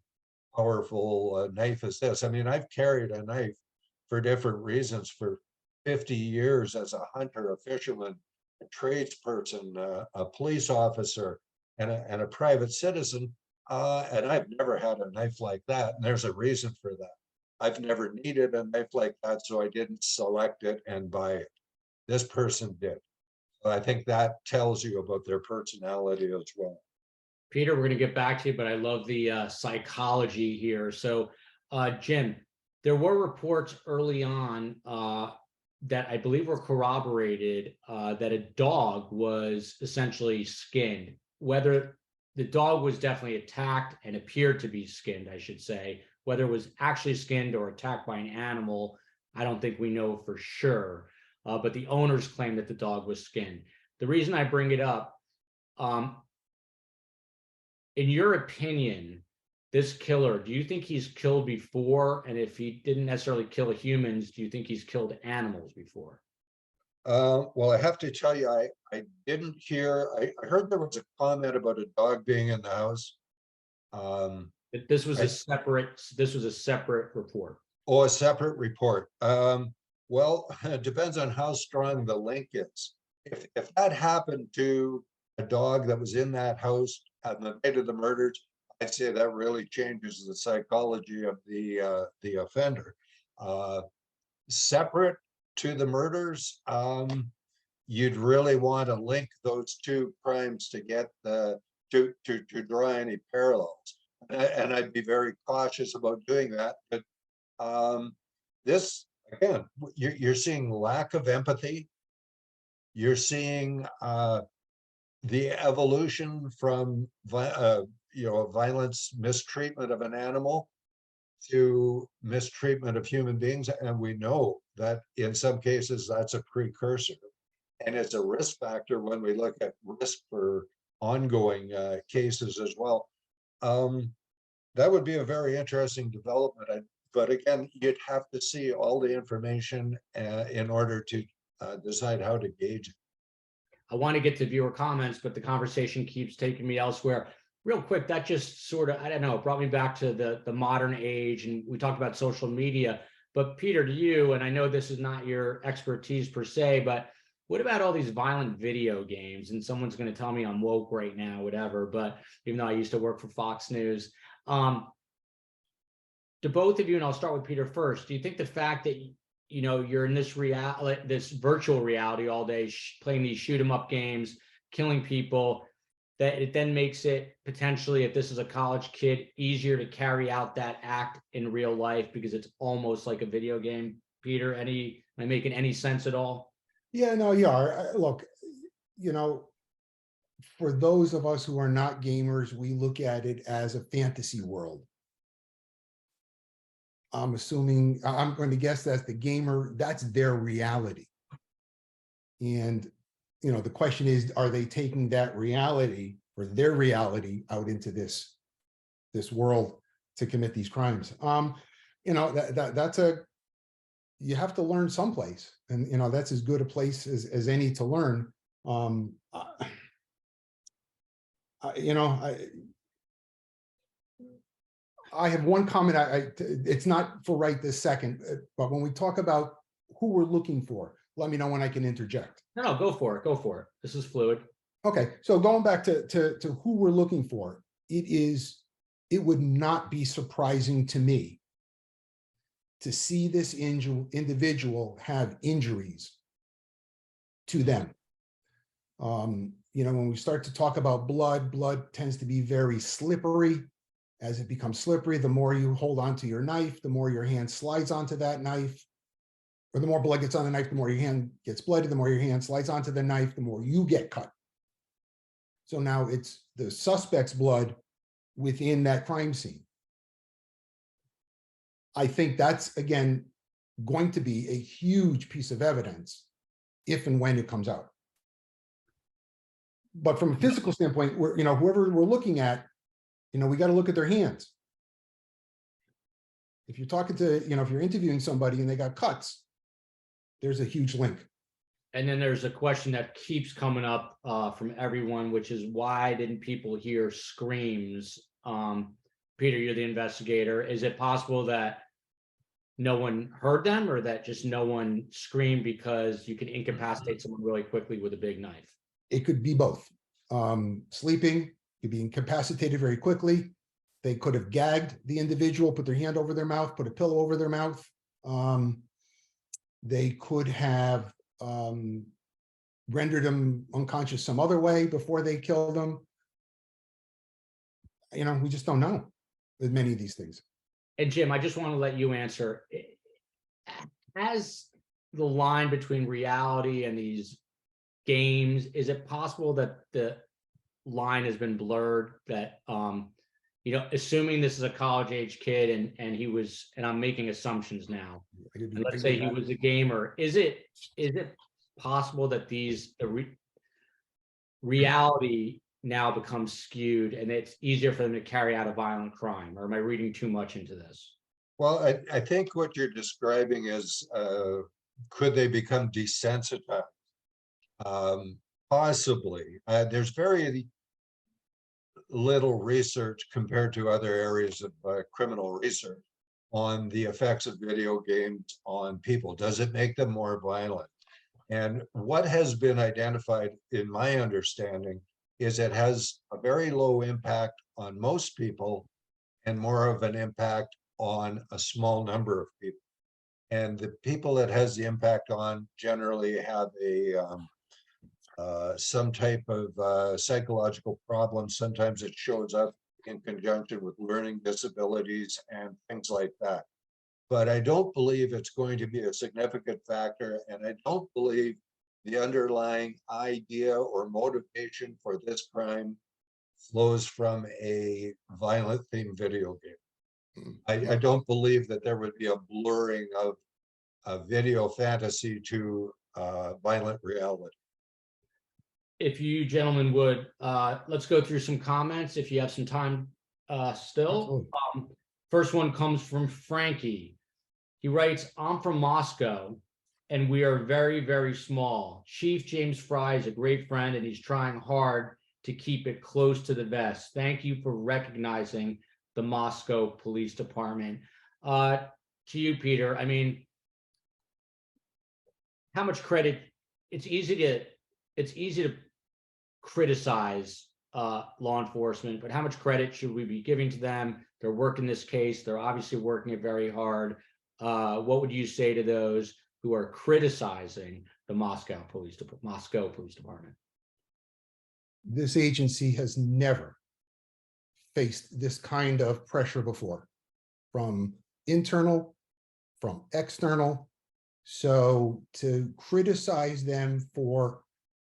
powerful knife as this. I mean, I've carried a knife for different reasons for 50 years as a hunter, a fisherman, a tradesperson, a police officer, and a private citizen. And I've never had a knife like that. And there's a reason for that. I've never needed a knife like that, so I didn't select it and buy it. This person did. I think that tells you about their personality as well. Peter, we're going to get back to you, but I love the psychology here. So, Jim, there were reports early on that I believe were corroborated that a dog was essentially skinned. Whether the dog was definitely attacked and appeared to be skinned, I should say, whether it was actually skinned or attacked by an animal, I don't think we know for sure. But the owners claim that the dog was skinned. The reason I bring it up, in your opinion, this killer, do you think he's killed before? And if he didn't necessarily kill humans, do you think he's killed animals before? Well, I have to tell you, I didn't hear, I heard there was a comment about a dog being in the house. This was a separate report. Oh, a separate report. Well, it depends on how strong the link is. If that happened to a dog that was in that house on the night of the murders, I'd say that really changes the psychology of the offender. Separate to the murders, you'd really want to link those two crimes to get to draw any parallels. And I'd be very cautious about doing that. But this, again, you're seeing lack of empathy. You're seeing the evolution from violence, mistreatment of an animal to mistreatment of human beings. And we know that in some cases that's a precursor. And it's a risk factor when we look at risk for ongoing cases as well. That would be a very interesting development. But again, you'd have to see all the information in order to decide how to gauge it. I want to get to viewer comments, but the conversation keeps taking me elsewhere. Real quick, that just sort of, I don't know, brought me back to the modern age, and we talked about social media. But Peter, to you, and I know this is not your expertise per se, but what about all these violent video games? And someone's going to tell me I'm woke right now, whatever, but even though I used to work for Fox News. To both of you, and I'll start with Peter first, do you think the fact that you're in this virtual reality all day, playing these shoot 'em up games, killing people, that it then makes it potentially, if this is a college kid, easier to carry out that act in real life because it's almost like a video game? Peter, am I making any sense at all? Yeah, no, you are. Look, for those of us who are not gamers, we look at it as a fantasy world. I'm going to guess that the gamer, that's their reality. And, the question is, are they taking that reality or their reality out into this world to commit these crimes? You have to learn someplace, and, that's as good a place as any to learn. I have one comment. It's not for right this second, but when we talk about who we're looking for, let me know when I can interject. No, go for it. Go for it. This is fluid. Okay, so going back to who we're looking for, it would not be surprising to me to see this individual have injuries to them. When we start to talk about blood tends to be very slippery. As it becomes slippery, the more you hold onto your knife, the more your hand slides onto that knife, or the more blood gets on the knife, the more your hand gets bloody, the more your hand slides onto the knife, the more you get cut. So now it's the suspect's blood within that crime scene. I think that's, again, going to be a huge piece of evidence if and when it comes out. But from a physical standpoint, whoever we're looking at, we got to look at their hands. If you're talking to, if you're interviewing somebody and they got cuts, there's a huge link. And then there's a question that keeps coming up from everyone, which is, why didn't people hear screams? Peter, you're the investigator. Is it possible that no one heard them, or that just no one screamed because you can incapacitate someone really quickly with a big knife? It could be both. Sleeping, could be incapacitated very quickly. They could have gagged the individual, put their hand over their mouth, put a pillow over their mouth. They could have rendered him unconscious some other way before they killed him. You know, we just don't know with many of these things. And Jim, I just want to let you answer. As the line between reality and these games, is it possible that the line has been blurred, that you know, assuming this is a college age kid and he was, and I'm making assumptions now, and let's say he was a gamer, is it possible that reality now becomes skewed and it's easier for them to carry out a violent crime? Or am I reading too much into this? Well, I think what you're describing is, could they become desensitized? Possibly. There's very little research compared to other areas of criminal research on the effects of video games on people. Does it make them more violent? And what has been identified, in my understanding, is it has a very low impact on most people and more of an impact on a small number of people. And the people that has the impact on generally have a some type of psychological problem. Sometimes it shows up in conjunction with learning disabilities and things like that. But I don't believe it's going to be a significant factor, and I don't believe the underlying idea or motivation for this crime flows from a violent themed video game. I don't believe that there would be a blurring of a video fantasy to violent reality. If you gentlemen would, let's go through some comments if you have some time still. First one comes from Frankie. He writes, I'm from Moscow and we are very, very small. Chief James Fry is a great friend and he's trying hard to keep it close to the vest. Thank you for recognizing the Moscow Police Department. To you, Peter, I mean, how much credit? It's easy to criticize law enforcement, but how much credit should we be giving to them? They're working this case. They're obviously working it very hard. What would you say to those who are criticizing the Moscow Police Department? This agency has never faced this kind of pressure before, from internal, from external. So to criticize them for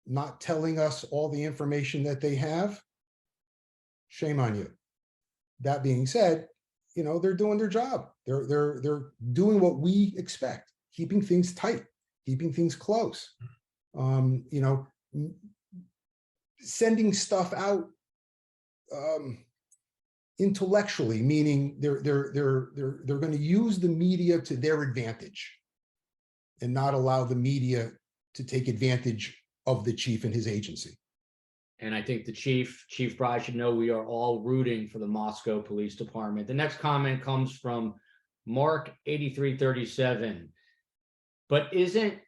not telling us all the information that they have, shame on you. That being said, you know, they're doing their job. They're doing what we expect, keeping things tight, keeping things close. You know, sending stuff out intellectually, meaning they're going to use the media to their advantage and not allow the media to take advantage of the chief and his agency. And I think the Chief Fry should know we are all rooting for the Moscow Police Department. The next comment comes from Mark 8337. But isn't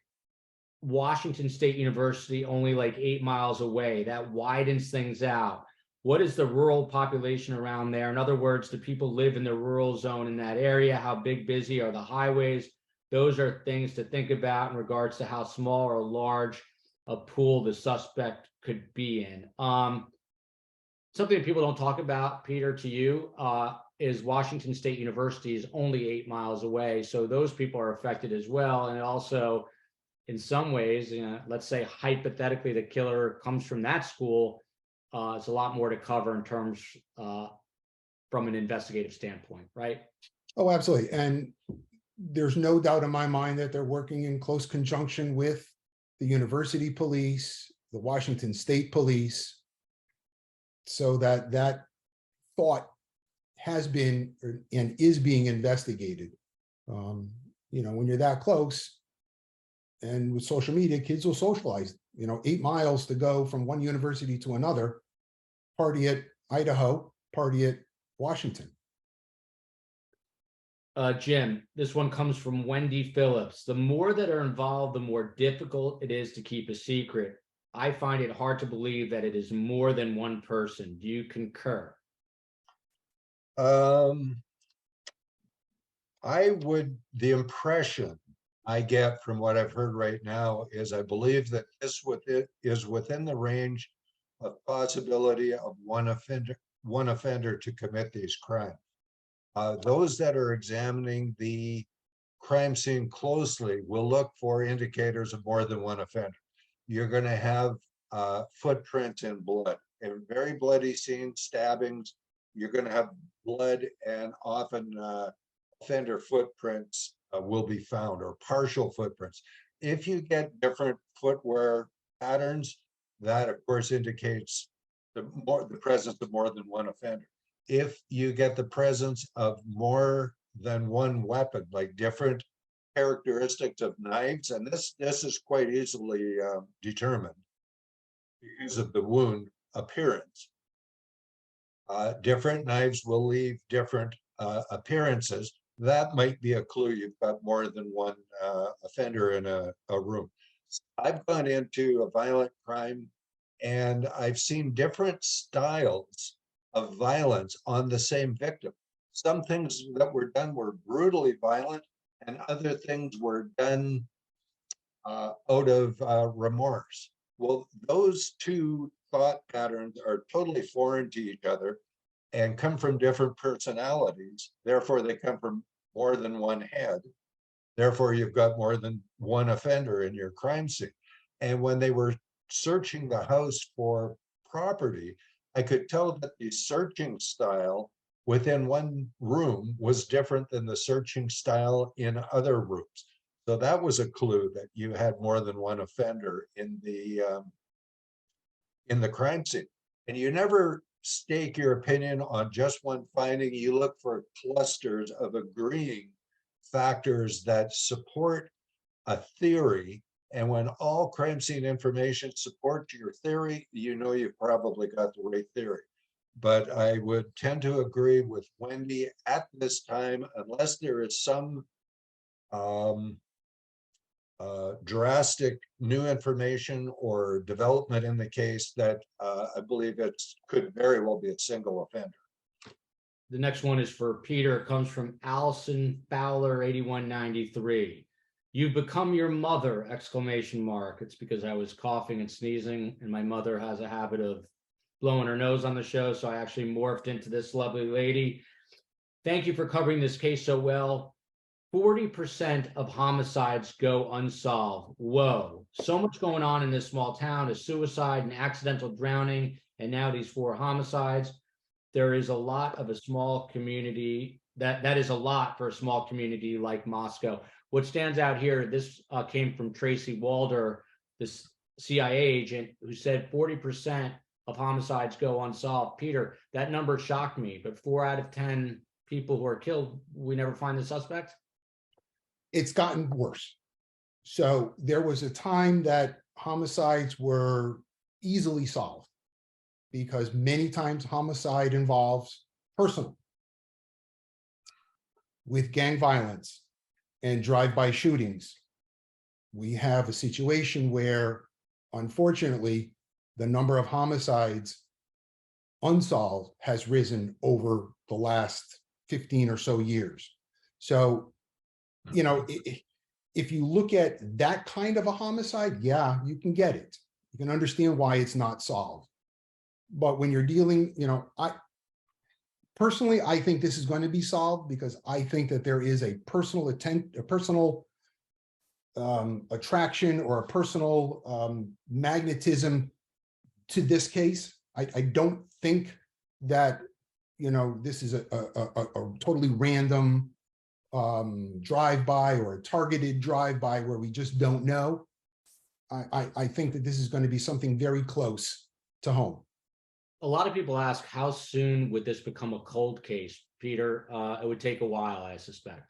Washington State University only like 8 miles away? That widens things out. What is the rural population around there? In other words, do people live in the rural zone in that area? How busy are the highways? Those are things to think about in regards to how small or large a pool the suspect could be in. Something that people don't talk about, Peter, to you, is Washington State University is only 8 miles away. So those people are affected as well. And also, in some ways, you know, let's say hypothetically the killer comes from that school, it's a lot more to cover in terms from an investigative standpoint, right? Oh, absolutely. And there's no doubt in my mind that they're working in close conjunction with the university police, the Washington State Police, so that thought has been and is being investigated. You know, when you're that close, and with social media, kids will socialize. You know, 8 miles to go from one university to another, party at Idaho, party at Washington. Jim, this one comes from Wendy Phillips. The more that are involved, the more difficult it is to keep a secret. I find it hard to believe that it is more than one person. Do you concur? The impression I get from what I've heard right now is I believe that this is within the range of possibility of one offender to commit these crimes. Those that are examining the crime scene closely will look for indicators of more than one offender. You're going to have footprints in blood, and very bloody scenes, stabbings. You're going to have blood, and often offender footprints will be found, or partial footprints. If you get different footwear patterns, that of course indicates the presence of more than one offender. If you get the presence of more than one weapon, like different characteristics of knives, and this is quite easily determined because of the wound appearance. Different knives will leave different appearances. That might be a clue you've got more than one offender in a room. I've gone into a violent crime and I've seen different styles of violence on the same victim. Some things that were done were brutally violent, and other things were done out of remorse. Well, those two thought patterns are totally foreign to each other and come from different personalities. Therefore, they come from more than one head. Therefore, you've got more than one offender in your crime scene. And when they were searching the house for property, I could tell that the searching style within one room was different than the searching style in other rooms. So that was a clue that you had more than one offender in the crime scene. And you never stake your opinion on just one finding. You look for clusters of agreeing factors that support a theory. And when all crime scene information supports your theory, you know you've probably got the right theory. But I would tend to agree with Wendy at this time, unless there is some drastic new information or development in the case, that I believe it could very well be a single offender. The next one is for Peter. It comes from Allison Fowler, 8193. You've become your mother, exclamation mark. It's because I was coughing and sneezing, and my mother has a habit of blowing her nose on the show, so I actually morphed into this lovely lady. Thank you for covering this case so well. 40% of homicides go unsolved. Whoa, so much going on in this small town: a suicide, an accidental drowning, and now these 4 homicides. There is a lot of a small community. That is a lot for a small community like Moscow. What stands out here, this came from Tracy Walder, this CIA agent, who said 40% of homicides go unsolved. Peter, that number shocked me, but 4 out of 10 people who are killed, we never find the suspect? It's gotten worse. So there was a time that homicides were easily solved, because many times homicide involves personal. With gang violence and drive-by shootings, we have a situation where, unfortunately, the number of homicides unsolved has risen over the last 15 or so years. So, you know, if you look at that kind of a homicide, yeah, you can get it. You can understand why it's not solved. But when you're dealing, you know, personally, I think this is going to be solved, because I think that there is a personal attraction or a personal magnetism to this case. I don't think that, you know, this is a totally random drive-by or a targeted drive-by where we just don't know. I think that this is going to be something very close to home. A lot of people ask, how soon would this become a cold case, Peter? It would take a while, I suspect.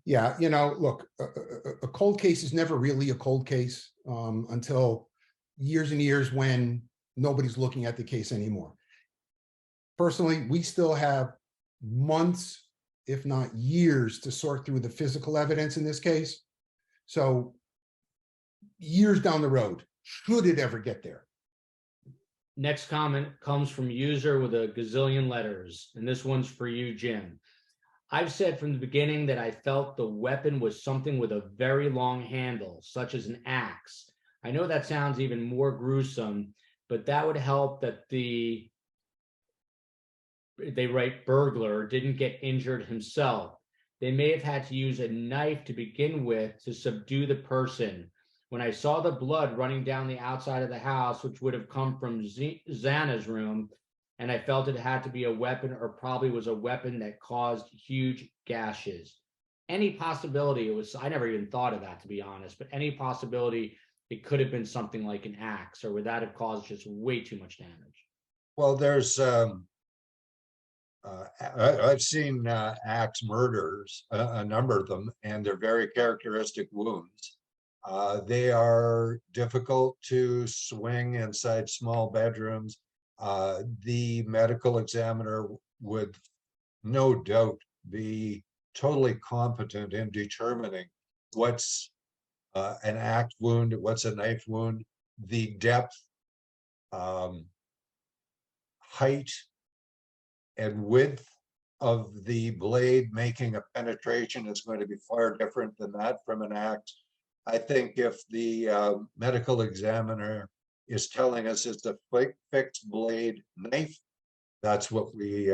Yeah, you know, look, a cold case is never really a cold case until years and years when nobody's looking at the case anymore. Personally, we still have months, if not years, to sort through the physical evidence in this case. So years down the road, should it ever get there. Next comment comes from user with a gazillion letters, and this one's for you, Jim. I've said from the beginning that I felt the weapon was something with a very long handle, such as an axe. I know that sounds even more gruesome, but that would help that they write burglar didn't get injured himself. They may have had to use a knife to begin with to subdue the person. When I saw the blood running down the outside of the house, which would have come from Xana's room, and I felt it had to be a weapon, or probably was a weapon that caused huge gashes. Any possibility it was, I never even thought of that, to be honest, but any possibility it could have been something like an axe, or would that have caused just way too much damage? Well, there's I've seen axe murders, a number of them, and they're very characteristic wounds. They are difficult to swing inside small bedrooms. The medical examiner would no doubt be totally competent in determining what's an axe wound, what's a knife wound, the depth, height, and width of the blade making a penetration is going to be far different than that from an axe. I think if the medical examiner is telling us it's a fixed blade knife, that's what we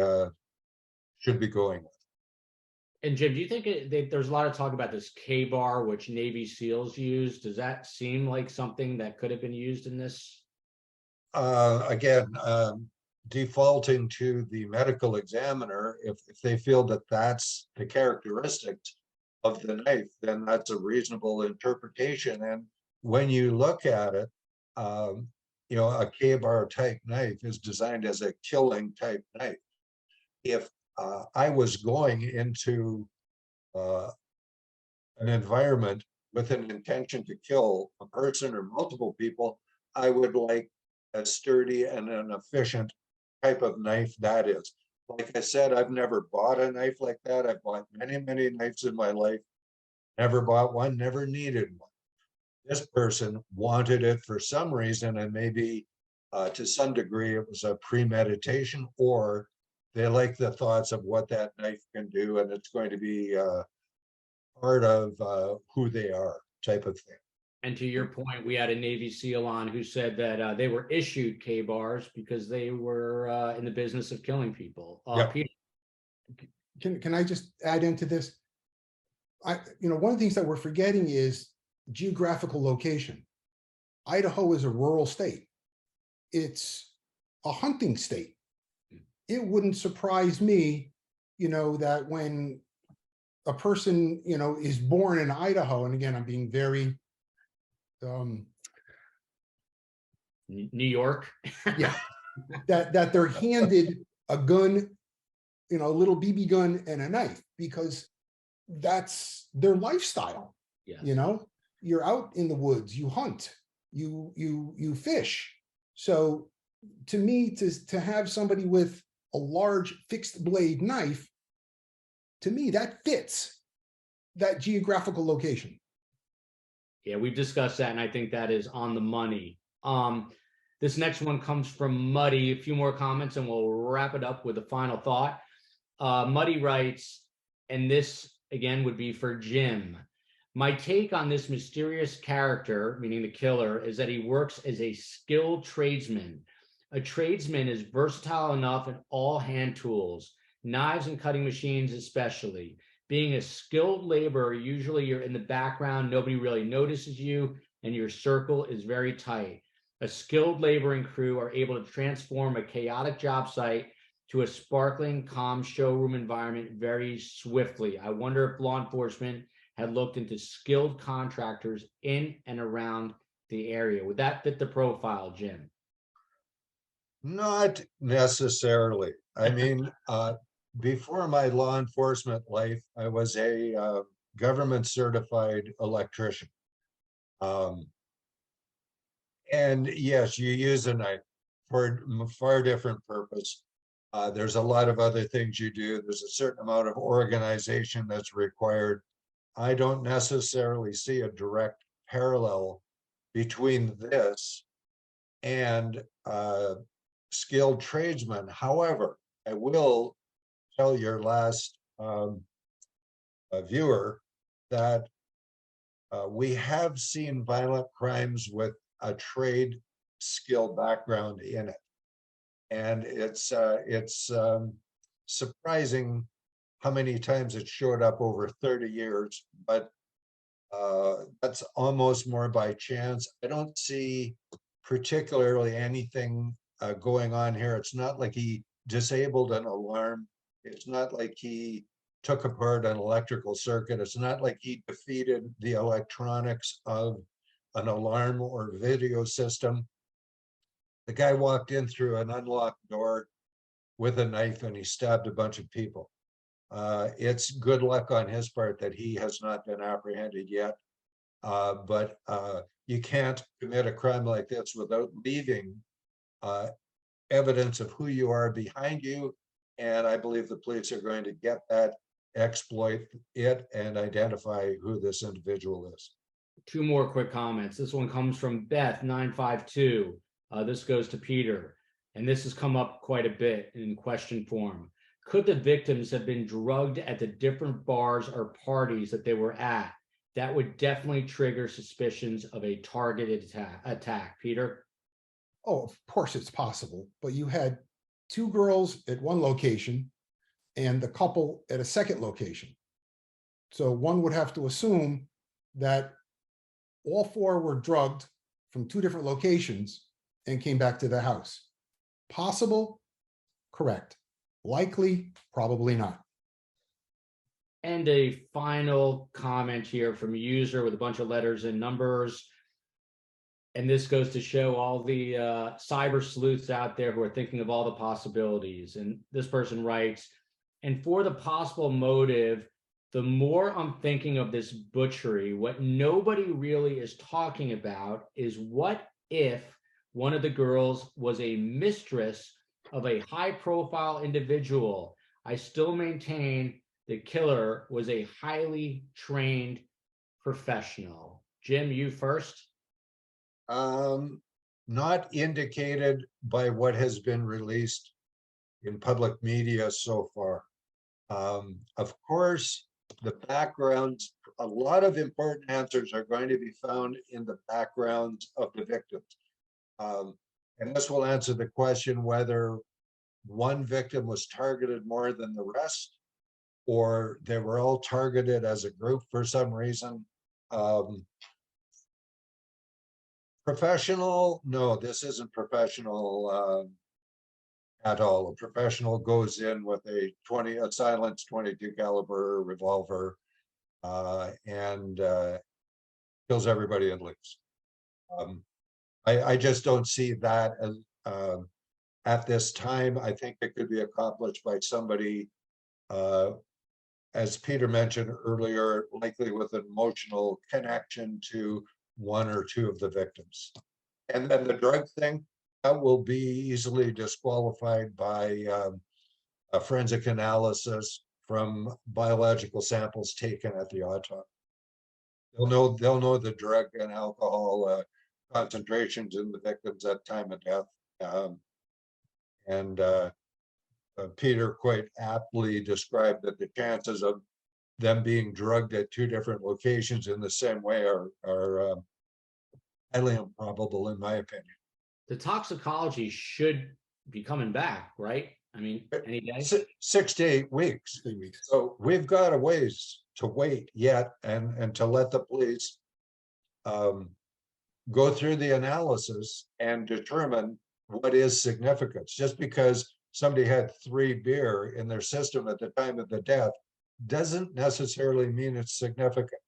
should be going with. And Jim, do you think there's a lot of talk about this K-bar, which Navy SEALs use? Does that seem like something that could have been used in this? Again, defaulting to the medical examiner, if they feel that that's the characteristics of the knife, then that's a reasonable interpretation. And when you look at it, you know, a K-bar type knife is designed as a killing type knife. If I was going into an environment with an intention to kill a person or multiple people, I would like a sturdy and an efficient type of knife that is. Like I said, I've never bought a knife like that. I've bought many, many knives in my life. Never bought one, never needed one. This person wanted it for some reason, and maybe to some degree it was a premeditation, or they like the thoughts of what that knife can do, and it's going to be part of who they are, type of thing. And to your point, we had a Navy SEAL on who said that they were issued K-bars because they were in the business of killing people. Yep. Peter? Can I just add into this? One of the things that we're forgetting is geographical location. Idaho is a rural state. It's a hunting state. It wouldn't surprise me, that when a person, is born in Idaho, and again, I'm being very New York. yeah, that they're handed a gun, a little BB gun and a knife, because that's their lifestyle. Yes. You're out in the woods, you hunt, you fish. So to me, to have somebody with a large fixed blade knife, to me, that fits that geographical location. Yeah, we've discussed that, and I think that is on the money. This next one comes from Muddy. A few more comments, and we'll wrap it up with a final thought. Muddy writes, and this again would be for Jim. My take on this mysterious character, meaning the killer, is that he works as a skilled tradesman. A tradesman is versatile enough in all hand tools, knives and cutting machines especially. Being a skilled laborer, usually you're in the background, nobody really notices you, and your circle is very tight. A skilled laboring crew are able to transform a chaotic job site to a sparkling, calm showroom environment very swiftly. I wonder if law enforcement had looked into skilled contractors in and around the area. Would that fit the profile, Jim? Not necessarily. I mean, before my law enforcement life, I was a government certified electrician. And yes, you use a knife for a far different purpose. There's a lot of other things you do. There's a certain amount of organization that's required. I don't necessarily see a direct parallel between this and skilled tradesmen. However, I will tell your last viewer that we have seen violent crimes with a trade skill background in it. And it's surprising how many times it showed up over 30 years, but that's almost more by chance. I don't see particularly anything going on here. It's not like he disabled an alarm. It's not like he took apart an electrical circuit. It's not like he defeated the electronics of an alarm or video system. The guy walked in through an unlocked door with a knife and he stabbed a bunch of people. It's good luck on his part that he has not been apprehended yet. But you can't commit a crime like this without leaving evidence of who you are behind you. And I believe the police are going to get that, exploit it, and identify who this individual is. Two more quick comments. This one comes from Beth 952. This goes to Peter, and this has come up quite a bit in question form. Could the victims have been drugged at the different bars or parties that they were at? That would definitely trigger suspicions of a targeted attack. Peter? Oh, of course it's possible, but you had two girls at one location and the couple at a second location. So one would have to assume that all four were drugged from two different locations and came back to the house. Possible? Correct. Likely? Probably not. And a final comment here from a user with a bunch of letters and numbers. And this goes to show all the cyber sleuths out there who are thinking of all the possibilities. And this person writes, and for the possible motive, the more I'm thinking of this butchery, what nobody really is talking about is what if one of the girls was a mistress of a high-profile individual? I still maintain the killer was a highly trained professional. Jim, you first. Not indicated by what has been released in public media so far. Of course, the backgrounds, a lot of important answers are going to be found in the backgrounds of the victims. And this will answer the question whether one victim was targeted more than the rest, or they were all targeted as a group for some reason. Professional? No, this isn't professional at all. A professional goes in with a silenced 22 caliber revolver and kills everybody and leaves. I just don't see that as at this time. I think it could be accomplished by somebody, as Peter mentioned earlier, likely with an emotional connection to one or two of the victims. And then the drug thing, that will be easily disqualified by a forensic analysis from biological samples taken at the autopsy. They'll know the drug and alcohol concentrations in the victims at time of death. Peter quite aptly described that the chances of them being drugged at two different locations in the same way are highly improbable, in my opinion. The toxicology should be coming back, right? I mean, any day? 6 to 8 weeks. 3 weeks. So we've got a ways to wait yet, and to let the police go through the analysis and determine what is significance. Just because somebody had 3 beer in their system at the time of the death doesn't necessarily mean it's significant.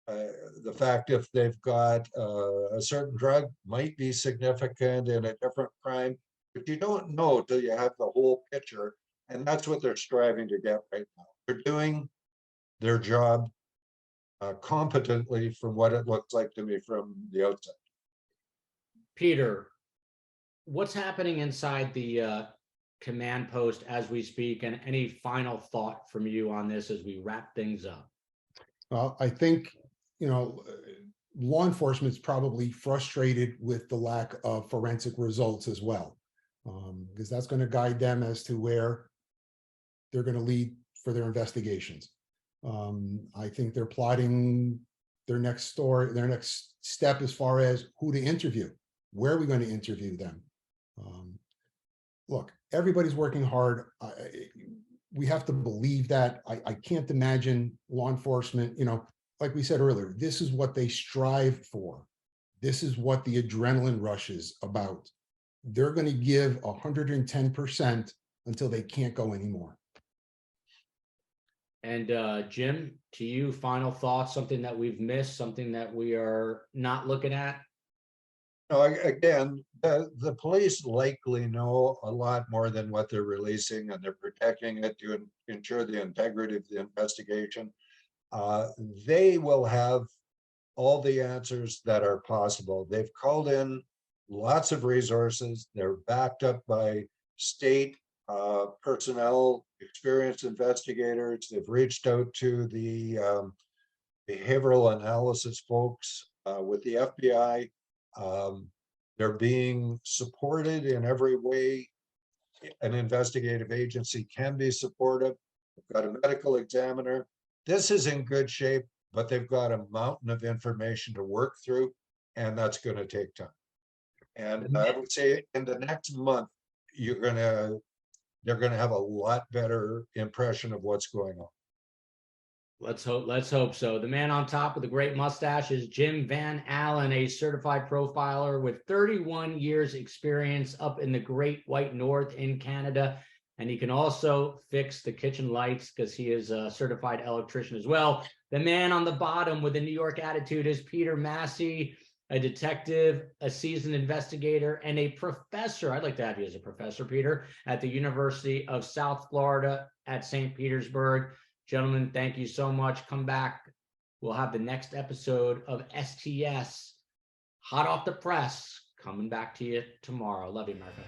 The fact if they've got a certain drug might be significant in a different crime, but you don't know till you have the whole picture, and that's what they're striving to get right now. They're doing their job competently, from what it looks like to me from the outside. Peter, what's happening inside the command post as we speak, and any final thought from you on this as we wrap things up? Well, I think, law enforcement is probably frustrated with the lack of forensic results as well, because that's going to guide them as to where they're going to lead for their investigations. I think they're plotting their next step as far as who to interview. Where are we going to interview them? Look, everybody's working hard. We have to believe that. I can't imagine law enforcement, like we said earlier, this is what they strive for. This is what the adrenaline rush is about. They're going to give 110% until they can't go anymore. And Jim, to you, final thoughts, something that we've missed, something that we are not looking at? No, again, the police likely know a lot more than what they're releasing, and they're protecting it to ensure the integrity of the investigation. They will have all the answers that are possible. They've called in lots of resources. They're backed up by state personnel, experienced investigators. They've reached out to the behavioral analysis folks with the FBI. They're being supported in every way an investigative agency can be supportive. They've got a medical examiner. This is in good shape, but they've got a mountain of information to work through, and that's going to take time. And I would say in the next month, they're going to have a lot better impression of what's going on. Let's hope so. The man on top with the great mustache is Jim Van Allen, a certified profiler with 31 years experience up in the Great White North in Canada. And he can also fix the kitchen lights because he is a certified electrician as well. The man on the bottom with the New York attitude is Peter Massey, a detective, a seasoned investigator, and a professor. I'd like to have you as a professor, Peter, at the University of South Florida at St. Petersburg. Gentlemen, thank you so much. Come back. We'll have the next episode of STS hot off the press coming back to you tomorrow. Love you, America.